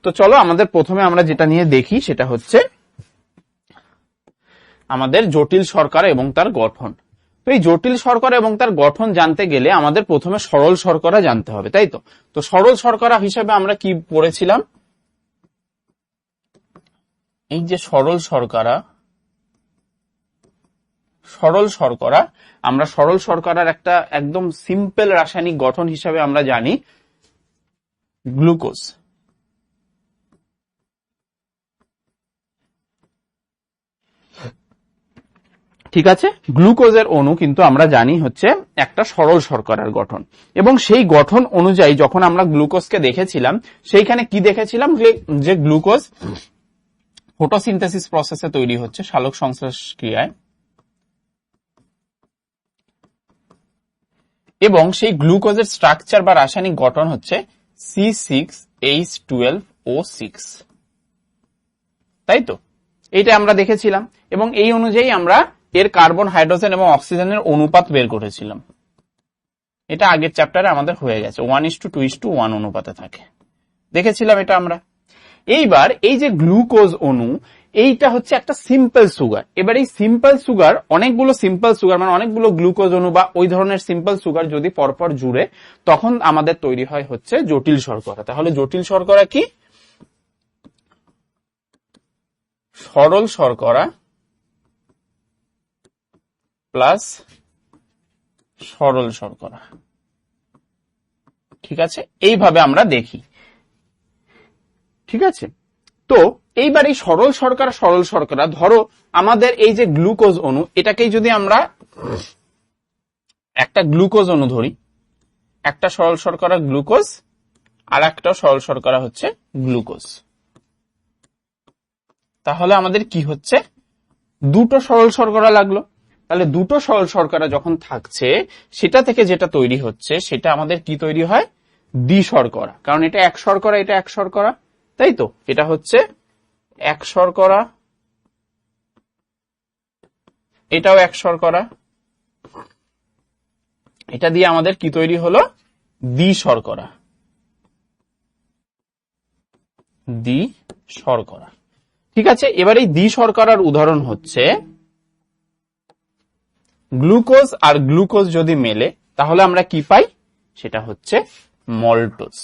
তো চলো আমাদের প্রথমে আমরা যেটা নিয়ে দেখি সেটা হচ্ছে আমাদের জটিল শর্করা এবং তার গঠন। তো এই জটিল শর্করা এবং তার গঠন জানতে গেলে আমাদের প্রথমে সরল শর্করা জানতে হবে, তাই তো? তো সরল শর্করা হিসেবে আমরা কি পড়েছিলাম? এই যে সরল শর্করা, আমরা সরল শর্করার একটা একদম সিম্পল রাসায়নিক গঠন হিসেবে আমরা জানি গ্লুকোজ। ঠিক আছে, গ্লুকোজের অণু কিন্তু আমরা জানি হচ্ছে একটা সরল শর্করার গঠন, এবং সেই গঠন অনুযায়ী যখন আমরা গ্লুকোজকে দেখেছিলাম সেইখানে কি দেখেছিলাম যে গ্লুকোজ ফটোসিনথেসিস প্রসেসে তৈরি হচ্ছে সালোক সংশ্লেষ ক্রিয়ায়, এবং সেই গ্লুকোজের স্ট্রাকচার বা রাসায়নিক গঠন হচ্ছে C6H12O6, তাই তো? এইটা আমরা দেখেছিলাম, এবং এই অনুযায়ী আমরা এর কার্বন, হাইড্রোজেন এবং অক্সিজেনের অনুপাত বের করেছিলাম। এটা আগের চ্যাপ্টারে আমাদের হয়ে গেছে, 1:2:1 অনুপাতে থাকে, দেখেছিলাম এটা আমরা। এইবার এই যে গ্লুকোজ অণু, এইটা হচ্ছে একটা সিম্পল সুগার। এবার এই সিম্পল সুগার, অনেকগুলো সিম্পল সুগার মানে অনেকগুলো গ্লুকোজ অণু বা ওই ধরনের সিম্পল সুগার যদি পরপর জুড়ে, তখন আমাদের তৈরি হয় হচ্ছে জটিল শর্করা। তাহলে জটিল শর্করা কি? সরল শর্করা প্লাস সরল শর্করা। ঠিক আছে, এইভাবে আমরা দেখি। ঠিক আছে, তো এইবার এই সরল শর্করা ধরো আমাদের এই যে গ্লুকোজ অণু, এটাকেই যদি আমরা একটা গ্লুকোজ অণু ধরি, একটা সরল শর্করা গ্লুকোজ আর একটা সরল শর্করা হচ্ছে গ্লুকোজ, তাহলে আমাদের কি হচ্ছে? দুটো সরল শর্করা লাগলো। তাহলে দুটো সরল শর্করা যখন থাকছে, সেটা থেকে যেটা তৈরি হচ্ছে সেটা আমাদের কি তৈরি হয়? দ্বি-শর্করা। কারণ এটা এক শর্করা, এটা এক শর্করা, তাই তো? এটা হচ্ছে এক শর্করা, এটাও এক শর্করা, এটা দিয়ে আমাদের কি তৈরি হলো? দ্বি-শর্করা। দ্বি-শর্করা। ঠিক আছে, এবার এই দ্বি-শর্করার উদাহরণ হচ্ছে গ্লুকোজ আর গ্লুকোজ যদি মেলে তাহলে আমরা কি পাই? সেটা হচ্ছে মল্টোজ।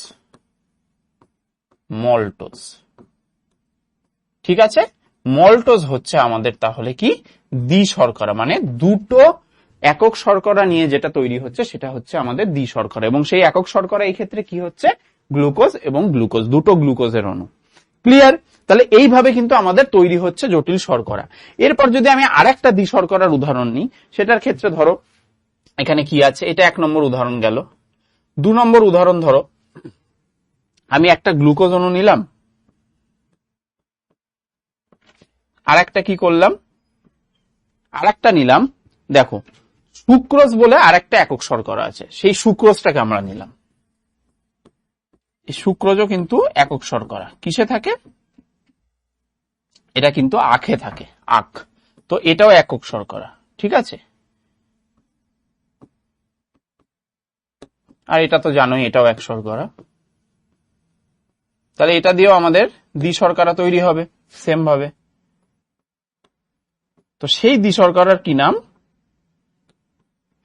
মল্টোজ। ঠিক আছে, মল্টোজ হচ্ছে আমাদের তাহলে কি? দ্বি-শর্করা, মানে দুটো একক শর্করা নিয়ে যেটা তৈরি হচ্ছে সেটা হচ্ছে আমাদের দ্বি-শর্করা, এবং সেই একক শর্করা এই ক্ষেত্রে কি হচ্ছে? গ্লুকোজ এবং গ্লুকোজ, দুটো গ্লুকোজের অণু। ক্লিয়ার? তাহলে এইভাবে কিন্তু আমাদের তৈরি হচ্ছে জটিল শর্করা। এরপর যদি আমি আরেকটা দ্বি-শর্করার উদাহরণ নিই, সেটার ক্ষেত্রে ধরো এখানে কি আছে, এটা 1 নম্বর উদাহরণ গেল। 2 নম্বর উদাহরণ ধরো আমি একটা গ্লুকোজ অণু নিলাম, আর একটা কি করলাম, আর একটা নিলাম, দেখো সুক্রোজ বলে আরেকটা একক শর্করা আছে, সেই সুক্রোজটাকে আমরা নিলাম। এই সুক্রোজও কিন্তু একক শর্করা, কিসে থাকে? এটা কিন্তু আখে থাকে, আখ। তো এটাও একক শর্করা। ঠিক আছে, আর এটা তো জানোই এটাও এক শর্করা। তাহলে এটা দিয়েও আমাদের দ্বি-শর্করা তৈরি হবে সেম ভাবে। তো সেই দ্বি-শর্করার কি নাম?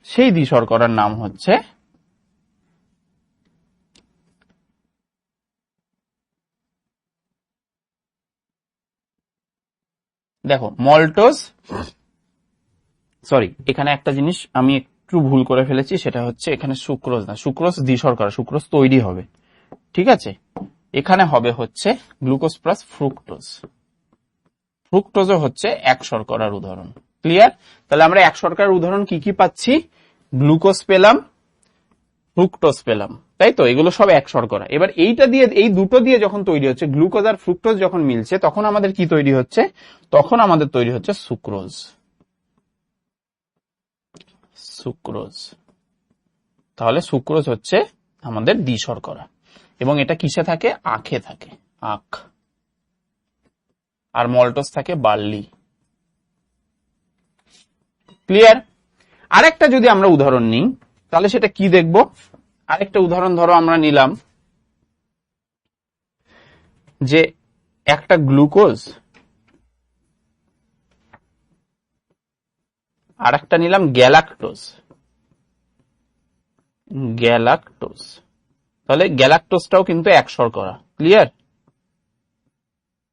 সেই দ্বি-শর্করার নাম হচ্ছে দেখো মল্টোজ। সরি, এখানে একটা জিনিস আমি একটু ভুল করে ফেলেছি, সেটা হচ্ছে এখানে সুক্রোজ না, সুক্রোজ দ্বি-শর্করা, সুক্রোজ তৈরি হবে। ঠিক আছে, এখানে হবে হচ্ছে গ্লুকোজ প্লাস ফ্রুক্টোজ। ফ্রুক্টোজও হচ্ছে এক শর্করার উদাহরণ। ক্লিয়ার? তাহলে আমরা এক শর্করার উদাহরণ কি কি পাচ্ছি? গ্লুকোজ পেলাম, ফ্রুক্টোজ পেলাম, তাই তো? এগুলো সব এক শর্করা। এবার এইটা দিয়ে, এই দুটো দিয়ে যখন তৈরি হচ্ছে, গ্লুকোজ আর ফ্রুক্টোজ যখন মিলছে, তখন আমাদের কি তৈরি হচ্ছে? তখন আমাদের তৈরি হচ্ছে সুক্রোজ। সুক্রোজ। তাহলে সুক্রোজ হচ্ছে আমাদের দ্বি-শর্করা, এবং এটা কিসে থাকে? আখে থাকে, আখ। আর মল্টোজ থাকে বার্লি। ক্লিয়ার? আরেকটা যদি আমরা উদাহরণ নিই তাহলে সেটা কি দেখব? আরেকটা উদাহরণ ধরো আমরা নিলাম যে একটা গ্লুকোজ আর একটা নিলাম গ্যালাক্টোজ, তাহলে গ্যালাক্টোজটাও কিন্তু এক শর্করা। ক্লিয়ার?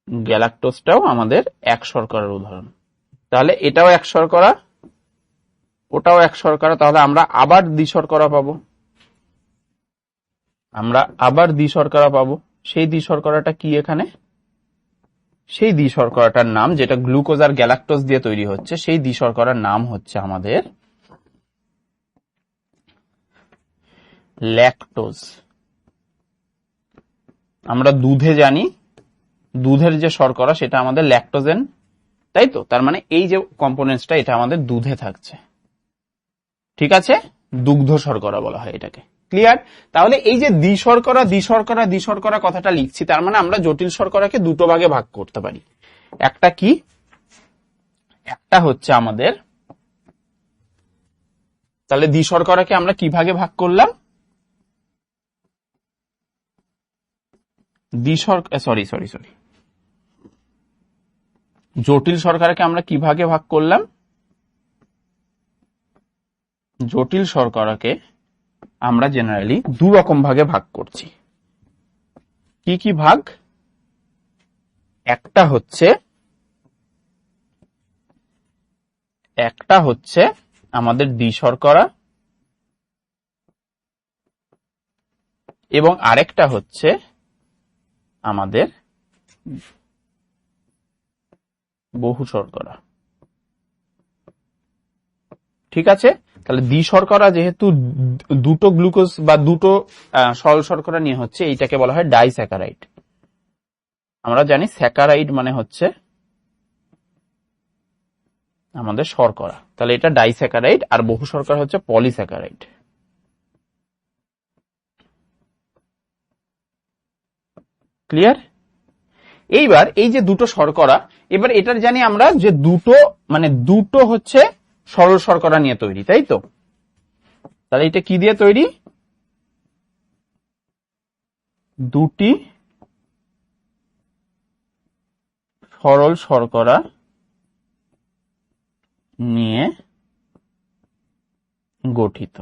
গ্যালাক্টোজটাও আমাদের এক শর্করার উদাহরণ। তাহলে এটাও এক শর্করা, ওটাও এক শর্করা, তাহলে আমরা আবার দ্বিশর্করা পাবো। সেই দ্বিশর্করাটা কি এখানে? সেই দ্বিশর্করাটার নাম, যেটা গ্লুকোজ আর গ্যালাক্টোজ দিয়ে তৈরি হচ্ছে, সেই দ্বিশর্করার নাম হচ্ছে আমাদের ল্যাকটোজ। আমরা দুধে জানি দুধের যে শর্করা সেটা আমাদের ল্যাকটোজেন, তাই তো? তার মানে এই যে কম্পোনেন্টসটা এটা আমাদের দুধে থাকছে। ঠিক আছে, দুগ্ধ শর্করা বলা হয় এটাকে। ক্লিয়ার? তাহলে এই যে দ্বিশর্করা কথাটা লিখছি, তার মানে আমরা জটিল শর্করাকে দুটো ভাগে ভাগ করতে পারি। একটা কি? একটা হচ্ছে আমাদের, তাহলে দ্বিশর্করাকে আমরা কি ভাগে ভাগ করলাম? জটিল শর্করাকে আমরা কি ভাগে ভাগ করলাম? জটিল শর্করাকে আমরা জেনারেলি দু রকম ভাগে ভাগ করছি। কি কি ভাগ? একটা হচ্ছে আমাদের দ্বিশর্করা, এবং আরেকটা হচ্ছে আমাদের বহু শর্করা। ঠিক আছে, তাহলে দ্বিশর্করা যেহেতু দুটো গ্লুকোজ বা দুটো সরল শর্করা নিয়ে হচ্ছে, এইটাকে বলা হয় ডাইস্যাকারাইড। আমরা জানি স্যাকারাইড মানে হচ্ছে আমাদের শর্করা, তাহলে এটা ডাইস্যাকারাইড, আর বহু শর্করা হচ্ছে পলিস্যাকারাইড। ক্লিয়ার? এইবার এই যে দুটো শর্করা, এবার এটার জানি আমরা যে দুটো হচ্ছে সরল শর্করা নিয়ে তৈরি, তাই তো? তাহলে এটা কি দিয়ে তৈরি? দুটি সরল শর্করা নিয়ে গঠিত।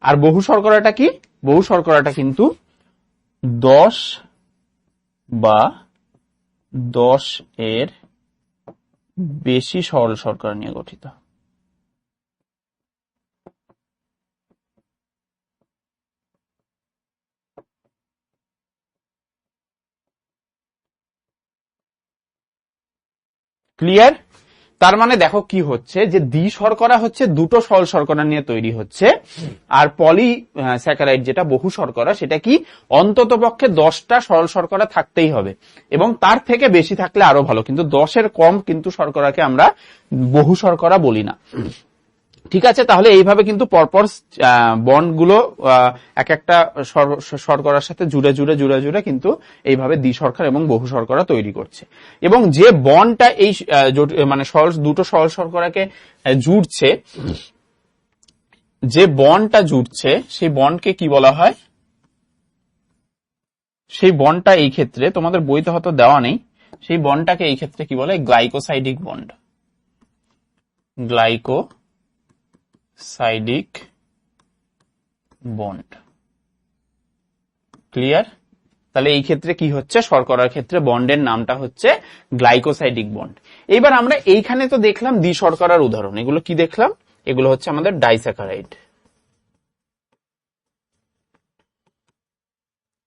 আর বহু শর্করাটা কি? বহু শর্করাটা কিন্তু 10 বা 10 এর বেশি সরল শর্করা নিয়ে গঠিত। ক্লিয়ার? তার মানে দেখো কি হচ্ছে, যে দ্বিশর্করা হচ্ছে দুটো সরল শর্করা নিয়ে তৈরি হচ্ছে, আর পলিস্যাকারাইড যেটা বহু শর্করা, সেটা কি অন্তত পক্ষে 10টা সরল শর্করা থাকতেই হবে, এবং তার থেকে বেশি থাকলে আরো ভালো, কিন্তু 10-এর কম কিন্তু শর্করাকে আমরা বহু শর্করা বলি না। ঠিক আছে, তাহলে এইভাবে কিন্তু পরপর বন্ডগুলো এক একটা শর্করার সাথে জুড়ে কিন্তু এইভাবে দ্বিশর্করা এবং বহু শর্করা তৈরি করছে। এবং যে বন্ডটা এই মানে দুটো সরল শর্করাকে জুড়ছে, যে বন্ডটা জুড়ছে, সেই বন্ডকে কি বলা হয়? সেই বন্ডটা এই ক্ষেত্রে তোমাদের বইতে হয়তো দেওয়া নেই, সেই বন্ডটাকে এই ক্ষেত্রে কি বলে? Glycosidic bond. Glycosidic bond. Clear? তাহলে এই ক্ষেত্রে কি হচ্ছে? শর্করার ক্ষেত্রে বন্ডের নামটা হচ্ছে গ্লাইকোসাইডিক বন্ড। এবার আমরা এইখানে তো দেখলাম দ্বিশর্করার উদাহরণ, এগুলো কি দেখলাম? এগুলো হচ্ছে আমাদের ডাইস্যাকারাইড।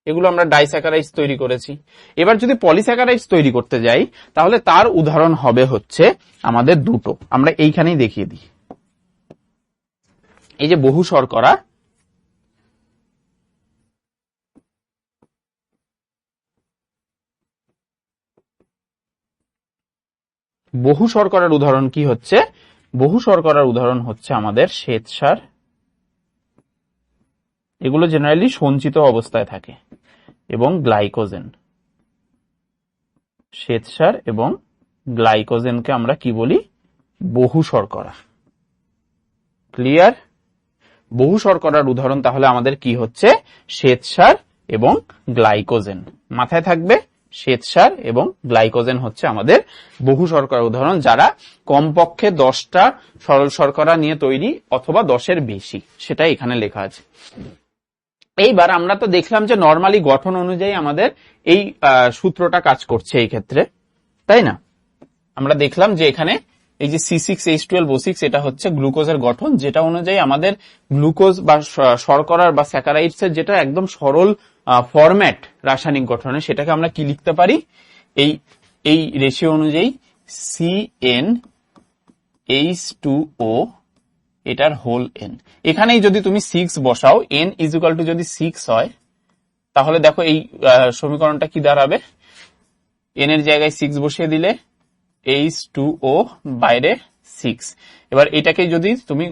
এগুলো আমরা ডাইস্যাকারাইডস তৈরি করেছি। এবার যদি পলিস্যাকারাইডস তৈরি করতে যাই, তাহলে তার উদাহরণ হবে হচ্ছে আমাদের দুটো। আমরা এইখানেই দেখিয়ে দিই। এই যে বহু শর্করা, বহু শর্করার উদাহরণ কি হচ্ছে? বহু শর্করার উদাহরণ হচ্ছে আমাদের শ্বেতসার। এগুলো জেনারেলি সঞ্চিত অবস্থায় থাকে, এবং গ্লাইকোজেন। শ্বেতসার এবং গ্লাইকোজেনকে আমরা কি বলি? বহু শর্করা। ক্লিয়ার? বহু শর্করার উদাহরণ তাহলে আমাদের কি হচ্ছে? শ্বেতসার এবং গ্লাইকোজেন। মাথায় থাকবে শ্বেতসার এবং গ্লাইকোজেন হচ্ছে আমাদের বহু শর্করা উদাহরণ, যারা কমপক্ষে 10টা সরল শর্করা নিয়ে তৈরি অথবা 10-এর বেশি, সেটা এখানে লেখা আছে। এইবার আমরা তো দেখলাম যে নরমালি গঠন অনুযায়ী আমাদের এই সূত্রটা কাজ করছে এই ক্ষেত্রে, তাই না? আমরা দেখলাম যে এখানে এই যে C6H12O6 এটা হচ্ছে গ্লুকোজের গঠন, যেটা অনুযায়ী আমাদের গ্লুকোজ বা শর্করার বা স্যাকারাইডস এর যেটা একদম সরল ফরম্যাট রাসায়নিক গঠনে, সেটাকে আমরা কি লিখতে পারি? এই রেশিও অনুযায়ী CnH2O এটার হোল n। এখানেই যদি তুমি 6 বসাও, n ইকুয়াল টু যদি 6 হয়, তাহলে দেখো এই সমীকরণটা কি দাঁড়াবে? n এর জায়গায় 6 বসিয়ে দিলে H2O বাইরে 6। এবার এটাকে যদি তুমি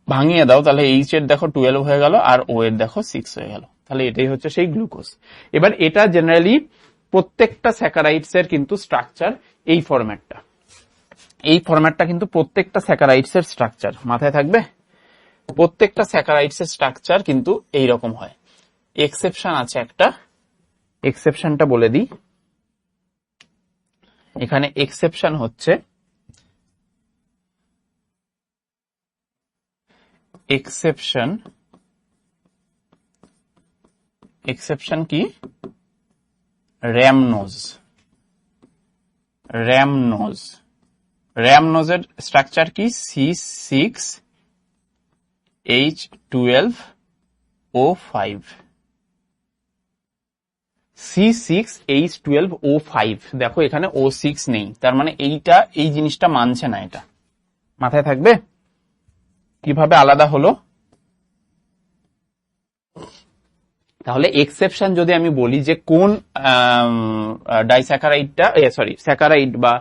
ভাঙিয়ে দাও, তাহলে H এর দেখো 12 হয়ে গেল আর O এর দেখো 6 হয়ে গেল। তাহলে এটাই হচ্ছে সেই গ্লুকোজ। এবার এটা জেনারেলি প্রত্যেকটা স্যাকারাইডস এর কিন্তু স্ট্রাকচার এই ফরম্যাটটা, এই ফরম্যাটটা কিন্তু প্রত্যেকটা স্যাকারাইডস এর স্ট্রাকচার। মাথায় থাকবে, প্রত্যেকটা স্যাকারাইডস এর স্ট্রাকচার কিন্তু এই রকম হয়। এক্সেপশন আছে একটা, এক্সেপশনটা বলে দিই। এখানে এক্সেপশন হচ্ছে এক্সেপশন কি? র্যামনোজের স্ট্রাকচার কি? C6H12O5। C6H12O5, দেখো এখানে O6 নেই, তার মানে এই জিনিসটা মানছে না। এটা মাথায় থাকবে। কিভাবে আলাদা হলো? তাহলে এক্সেপশন যদি আমি বলি যে কোন স্যাকারাইড বা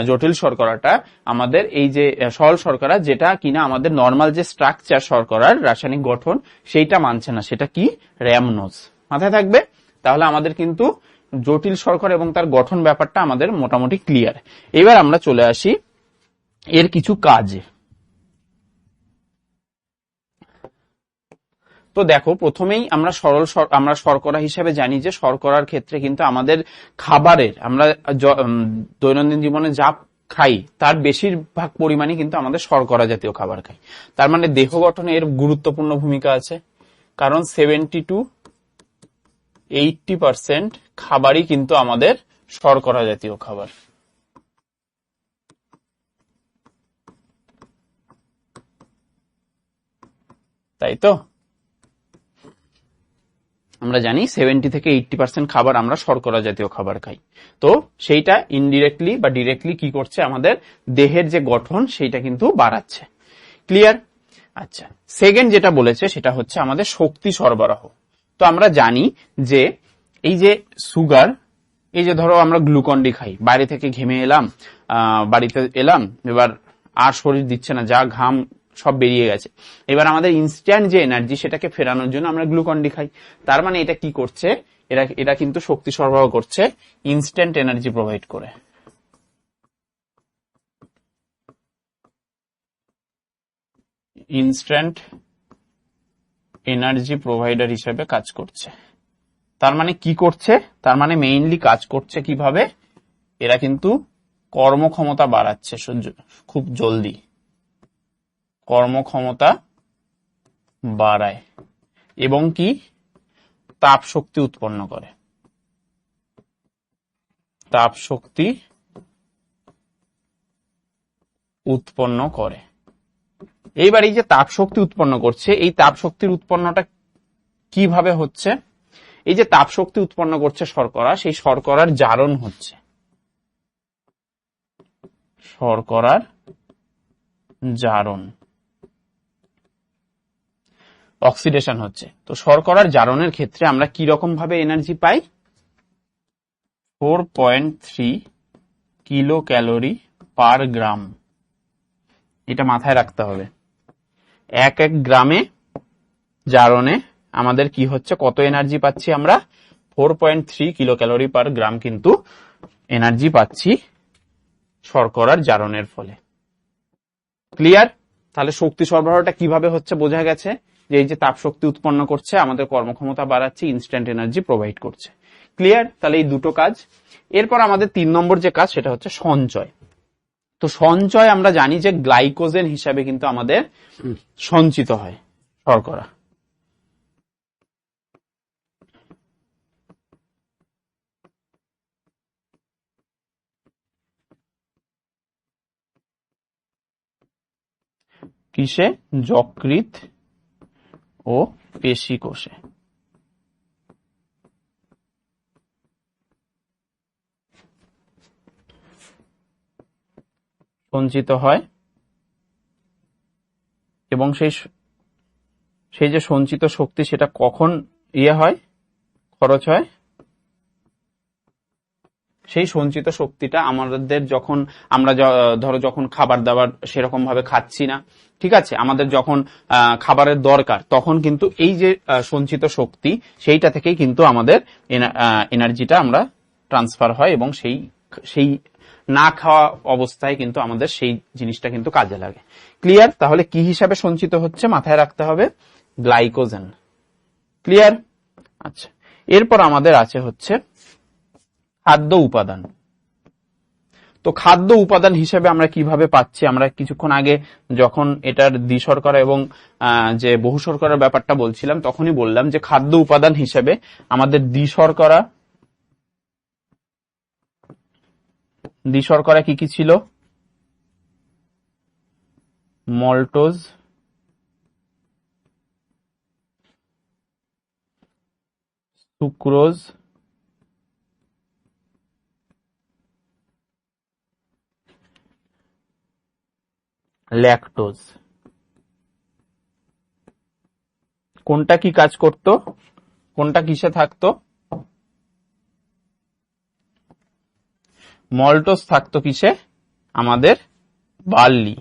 জটিল শর্করাটা আমাদের এই যে সরল শর্করা, যেটা কিনা আমাদের নরমাল যে স্ট্রাকচার শর্করার রাসায়নিক গঠন সেইটা মানছে না, সেটা কি? র্যামনোজ। মাথায় থাকবে। তাহলে আমাদের কিন্তু জটিল শর্করা এবং তার গঠন ব্যাপারটা আমাদের মোটামুটি ক্লিয়ার। এবার আমরা চলে আসি এর কিছু কাজে। তো দেখো, প্রথমেই আমরা শর্করা হিসেবে জানি যে শর্করার ক্ষেত্রে কিন্তু আমাদের খাবারের, আমরা দৈনন্দিন জীবনে যা খাই তার বেশিরভাগ পরিমাণই কিন্তু আমাদের শর্করা জাতীয় খাবার খাই। তার মানে দেহ গঠনে এর গুরুত্বপূর্ণ ভূমিকা আছে, কারণ 70 to 80% খাবারই কিন্তু আমাদের শর্করা জাতীয় খাবার। তাই তো আমরা জানি 70 থেকে 80% খাবার আমরা শর্করা জাতীয় খাবার খাই। তো সেইটা ইনডিরেক্টলি বা ডিরেক্টলি কি করছে? আমাদের দেহের যে গঠন সেইটা কিন্তু বাড়াচ্ছে। ক্লিয়ার? আচ্ছা, সেকেন্ড যেটা বলেছে সেটা হচ্ছে আমাদের শক্তি সরবরাহ। তো আমরা জানি যে এই যে সুগার, এই যে ধরো আমরা গ্লুকন ডি খাই, বাইরে থেকে ঘেমে এলাম, বাড়িতে এলাম, এবার আর শরীর দিচ্ছে না, যা ঘাম সব বেরিয়ে গেছে, এবার আমাদের ইনস্ট্যান্ট যে এনার্জি সেটাকে ফেরানোর জন্য আমরা গ্লুকন ডি খাই। তার মানে এটা কি করছে? এটা কিন্তু শক্তি সরবরাহ করছে ইনস্ট্যান্ট এনার্জি প্রোভাইড করে। ইনস্ট্যান্ট এনার্জি প্রোভাইডার হিসেবে কাজ করছে। তার মানে কি করছে? তার মানে মেইনলি কাজ করছে কিভাবে? এরা কিন্তু কর্মক্ষমতা বাড়াচ্ছে খুব জলদি, কর্মক্ষমতা বাড়ায় এবং কি তাপ শক্তি উৎপন্ন করে। তাপ শক্তি উৎপন্ন করে। এইবার এই যে তাপ শক্তি উৎপন্ন করছে, এই তাপ শক্তির উৎপন্নটা কিভাবে হচ্ছে? এই যে তাপ শক্তি উৎপন্ন করছে শর্করা, সেই শর্করার জারণ হচ্ছে, শর্করার জারণ, অক্সিডেশন হচ্ছে। তো শর্করার জারণের ক্ষেত্রে আমরা কি রকম ভাবে এনার্জি পাই? 4.3 কিলো ক্যালোরি পার গ্রাম। এটা মাথায় রাখতে হবে। এক গ্রামে জারণে আমাদের কি হচ্ছে, কত এনার্জি পাচ্ছি আমরা? 4.3 কিলো ক্যালোরি পার গ্রাম কিন্তু এনার্জি পাচ্ছি শর্করার জারণের ফলে। ক্লিয়ার? তাহলে শক্তি সরবরাহটা কিভাবে হচ্ছে বোঝা গেছে। যে এই যে তাপ শক্তি উৎপন্ন করছে, আমাদের কর্মক্ষমতা বাড়াচ্ছে, ইনস্ট্যান্ট এনার্জি প্রোভাইড করছে। ক্লিয়ার? তাহলে এই দুটো কাজ। এরপর আমাদের 3 নম্বর যে কাজ সেটা হচ্ছে সঞ্চয়। তো সঞ্চয় আমরা জানি যে গ্লাইকোজেন হিসাবে কিন্তু আমাদের সঞ্চিত হয় শর্করা। কিসে? যকৃৎ ও পেশি কোষে। সঞ্চিত হয় এবং সেই যে সঞ্চিত শক্তি সেটা কখন হয়, খরচ হয়? সেই সঞ্চিত শক্তিটা আমাদের যখন আমরা ধরো যখন খাবার দাবার সেরকম ভাবে খাচ্ছি না, ঠিক আছে, আমাদের যখন খাবারের দরকার, তখন কিন্তু এই যে সঞ্চিত শক্তি সেইটা থেকেই কিন্তু আমাদের এনার্জিটা আমরা ট্রান্সফার হয় এবং সেই না খাওয়া অবস্থায় কিন্তু আমাদের সেই জিনিসটা কিন্তু কাজে লাগে। ক্লিয়ার? তাহলে কি হিসাবে সঞ্চিত হচ্ছে মাথায় রাখতে হবে, গ্লাইকোজেন। ক্লিয়ার? আচ্ছা, এরপর আমাদের আছে হচ্ছে খাদ্য উপাদান। তো খাদ্য উপাদান হিসেবে আমরা কিভাবে পাচ্ছি? আমরা কিছুক্ষণ আগে যখন এটার দ্বিশর্করা এবং যে বহু শর্করার ব্যাপারটা বলছিলাম, তখনই বললাম যে খাদ্য উপাদান হিসেবে আমাদের দ্বিশর্করা কি কি ছিল? Maltose, sucrose, lactose. কোনটা কি কাজ করত? কোনটা কিসে থাকতো? মল্টোজ থাকতো কিসে? আমাদের বার্লি।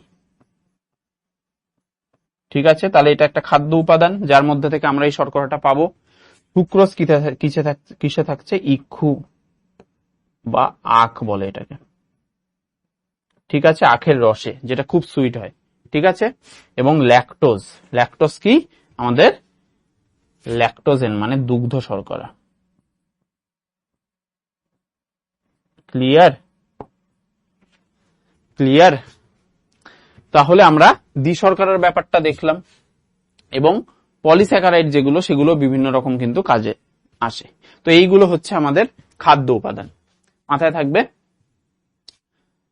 ঠিক আছে, তাহলে এটা একটা খাদ্য উপাদান যার মধ্যে থেকে আমরা এই শর্করাটা পাবো। সুক্রোজ কিসে থাকছে? ইক্ষু বা আখ বলে এটাকে। ঠিক আছে, আখের রসে, যেটা খুব সুইট হয়। ঠিক আছে, এবং ল্যাকটোজ কি? আমাদের ল্যাকটোজেন মানে দুগ্ধ শর্করা। ক্লিয়ার? তাহলে আমরা দ্বিশর্করার ব্যাপারটা দেখলাম এবং পলিস্যাকারাইড যেগুলো, সেগুলো বিভিন্ন রকম কিন্তু কাজে আসে। তো এইগুলো হচ্ছে আমাদের খাদ্য উপাদান, মাথায় থাকবে।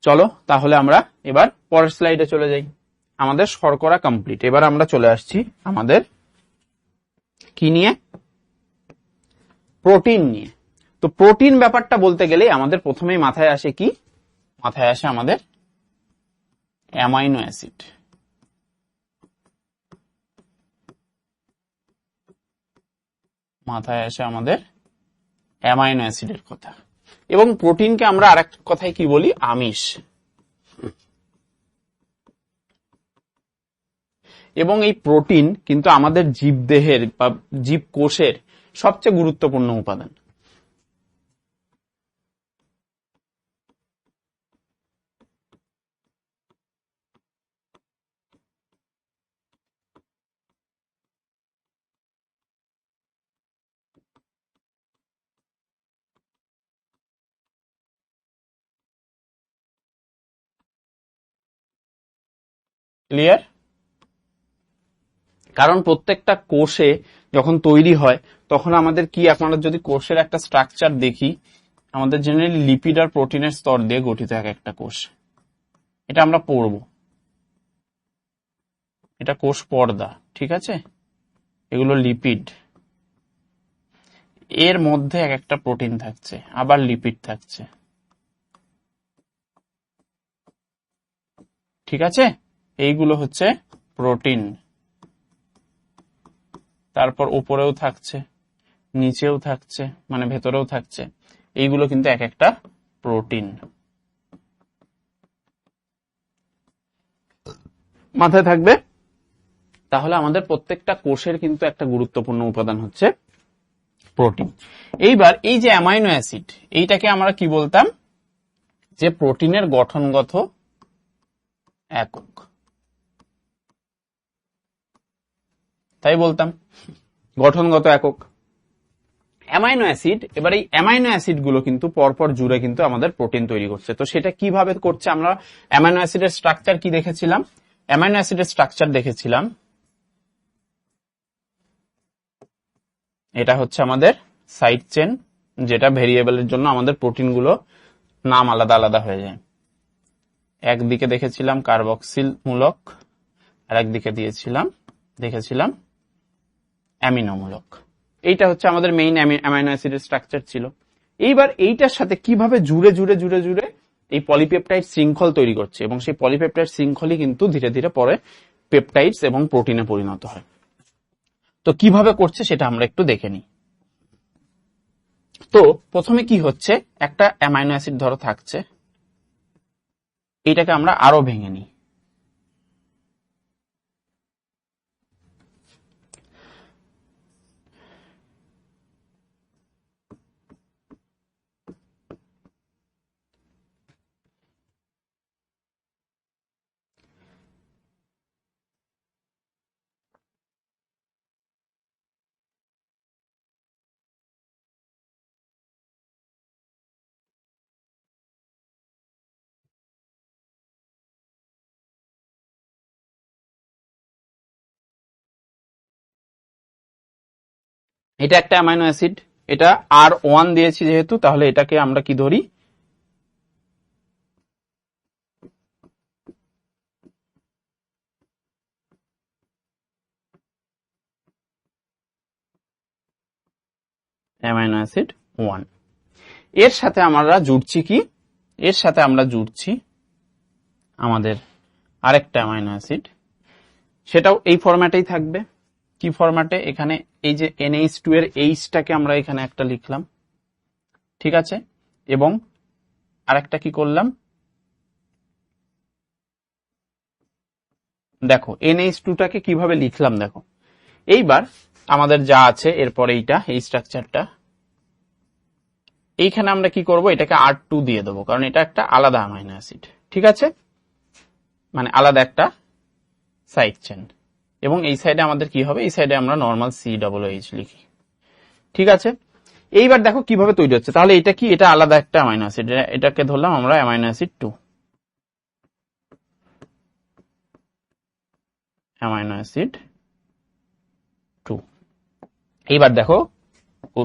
চলো তাহলে আমরা এবার পরের স্লাইডে চলে যাই। আমাদের শর্করা কমপ্লিট। এবার আমরা চলে আসছি আমাদের কি নিয়ে? প্রোটিন নিয়ে। তো প্রোটিন ব্যাপারটা বলতে গেলে আমাদের প্রথমেই মাথায় আসে কি? মাথায় আসে আমাদের অ্যামাইনো অ্যাসিড। মাথায় আসে আমাদের অ্যামাইনো অ্যাসিডের কথা। এবং প্রোটিনকে আমরা আরেক কথায় কি বলি? আমিষ। এবং এই প্রোটিন কিন্তু আমাদের জীবদেহের বা জীবকোষের সবচেয়ে গুরুত্বপূর্ণ উপাদান। ক্লিয়ার? কারণ প্রত্যেকটা কোষে যখন তৈরি হয় তখন আমাদের কি, আপনারা যদি কোষের একটা স্ট্রাকচার দেখি, আমাদের জেনারেলি লিপিড আর প্রোটিনের স্তর দিয়ে গঠিত একটা কোষ। এটা আমরা পড়ব, এটা কোষ পর্দা। ঠিক আছে, এগুলো লিপিড, এর মধ্যে একটা প্রোটিন থাকছে, আবার লিপিড থাকছে। ঠিক আছে, এইগুলো হচ্ছে প্রোটিন। তারপর উপরেও থাকছে, নিচেও থাকছে, মানে ভেতরেও থাকছে। এইগুলো কিন্তু এক একটা প্রোটিন। মাথায় থাকবে। তাহলে আমাদের প্রত্যেকটা কোষের কিন্তু একটা গুরুত্বপূর্ণ উপাদান হচ্ছে প্রোটিন। এইবার এই যে অ্যামাইনো অ্যাসিড, এইটাকে আমরা কি বলতাম? যে প্রোটিনের গঠনগত একক। তাই বলতাম গঠনগত একক। অ্যামাইনো অ্যাসিড, এবার এই অ্যামাইনো অ্যাসিড গুলো কিন্তু পরপর জুড়ে কিন্তু আমাদের প্রোটিন তৈরি করছে। তো সেটা কিভাবে করছে? আমরা অ্যামাইনো অ্যাসিডের স্ট্রাকচার কি দেখেছিলাম? অ্যামাইনো অ্যাসিডের স্ট্রাকচার দেখেছিলাম, এটা হচ্ছে আমাদের সাইড চেন, যেটা ভেরিয়েবলের জন্য আমাদের প্রোটিন গুলো নাম আলাদা আলাদা হয়ে যায়। একদিকে দেখেছিলাম কার্বক্সিল মূলক, আর একদিকে দেখেছিলাম অ্যামিনো মূলক। এইটা হচ্ছে আমাদের মেইন অ্যামাইনো অ্যাসিডের স্ট্রাকচার ছিল। এইবার এইটার সাথে কিভাবে জুড়ে জুড়ে জুড়ে জুড়ে এই পলিপেপটাইড শৃঙ্খল তৈরি করছে, এবং সেই পলিপেপটাইড শৃঙ্খলই কিন্তু ধীরে ধীরে পরে পেপটাইডস এবং প্রোটিনে পরিণত হয়। তো কিভাবে করছে সেটা আমরা একটু দেখে নিই। তো প্রথমে কি হচ্ছে, একটা অ্যামাইনো অ্যাসিড ধরো থাকছে, এটাকে আমরা আরো ভেঙে নিই। এটা একটা অ্যামাইনো অ্যাসিড, এটা R1 দিয়েছি যেহেতু, তাহলে এটাকে আমরা কি ধরি? Amino acid 1। এর সাথে আমরা জুড়ছি কি? এর সাথে আমরা জুড়ছি আমাদের আরেকটা অ্যামাইনো অ্যাসিড, সেটাও এই ফরম্যাটেই থাকবে। কি ফরম্যাটে? এখানে এই যে NH2 এর Hটাকে আমরা এখানে একটা লিখলাম, ঠিক আছে, এবং আরেকটা কি করলাম, দেখো NH2টাকে কিভাবে লিখলাম দেখো। এইবার আমাদের যা আছে এরপর এইটা, এই স্ট্রাকচারটা, এইখানে আমরা কি করব, এটাকে R2 দিয়ে দেবো, কারণ এটা একটা আলাদা অ্যামাইনো অ্যাসিড, ঠিক আছে, মানে আলাদা একটা সাইড চেন। এবং এই সাইডে আমাদের কি হবে, এই সাইডে আমরা নর্মাল COOH লিখি, ঠিক আছে। এইবার দেখো কিভাবে তৈরি হচ্ছে। তাহলে এটা কি? এটা আলাদা একটা অ্যামাইনো অ্যাসিড, এটাকে ধরলাম আমরা অ্যামাইনো অ্যাসিড 2, অ্যামাইনো অ্যাসিড 2। এইবার দেখো ও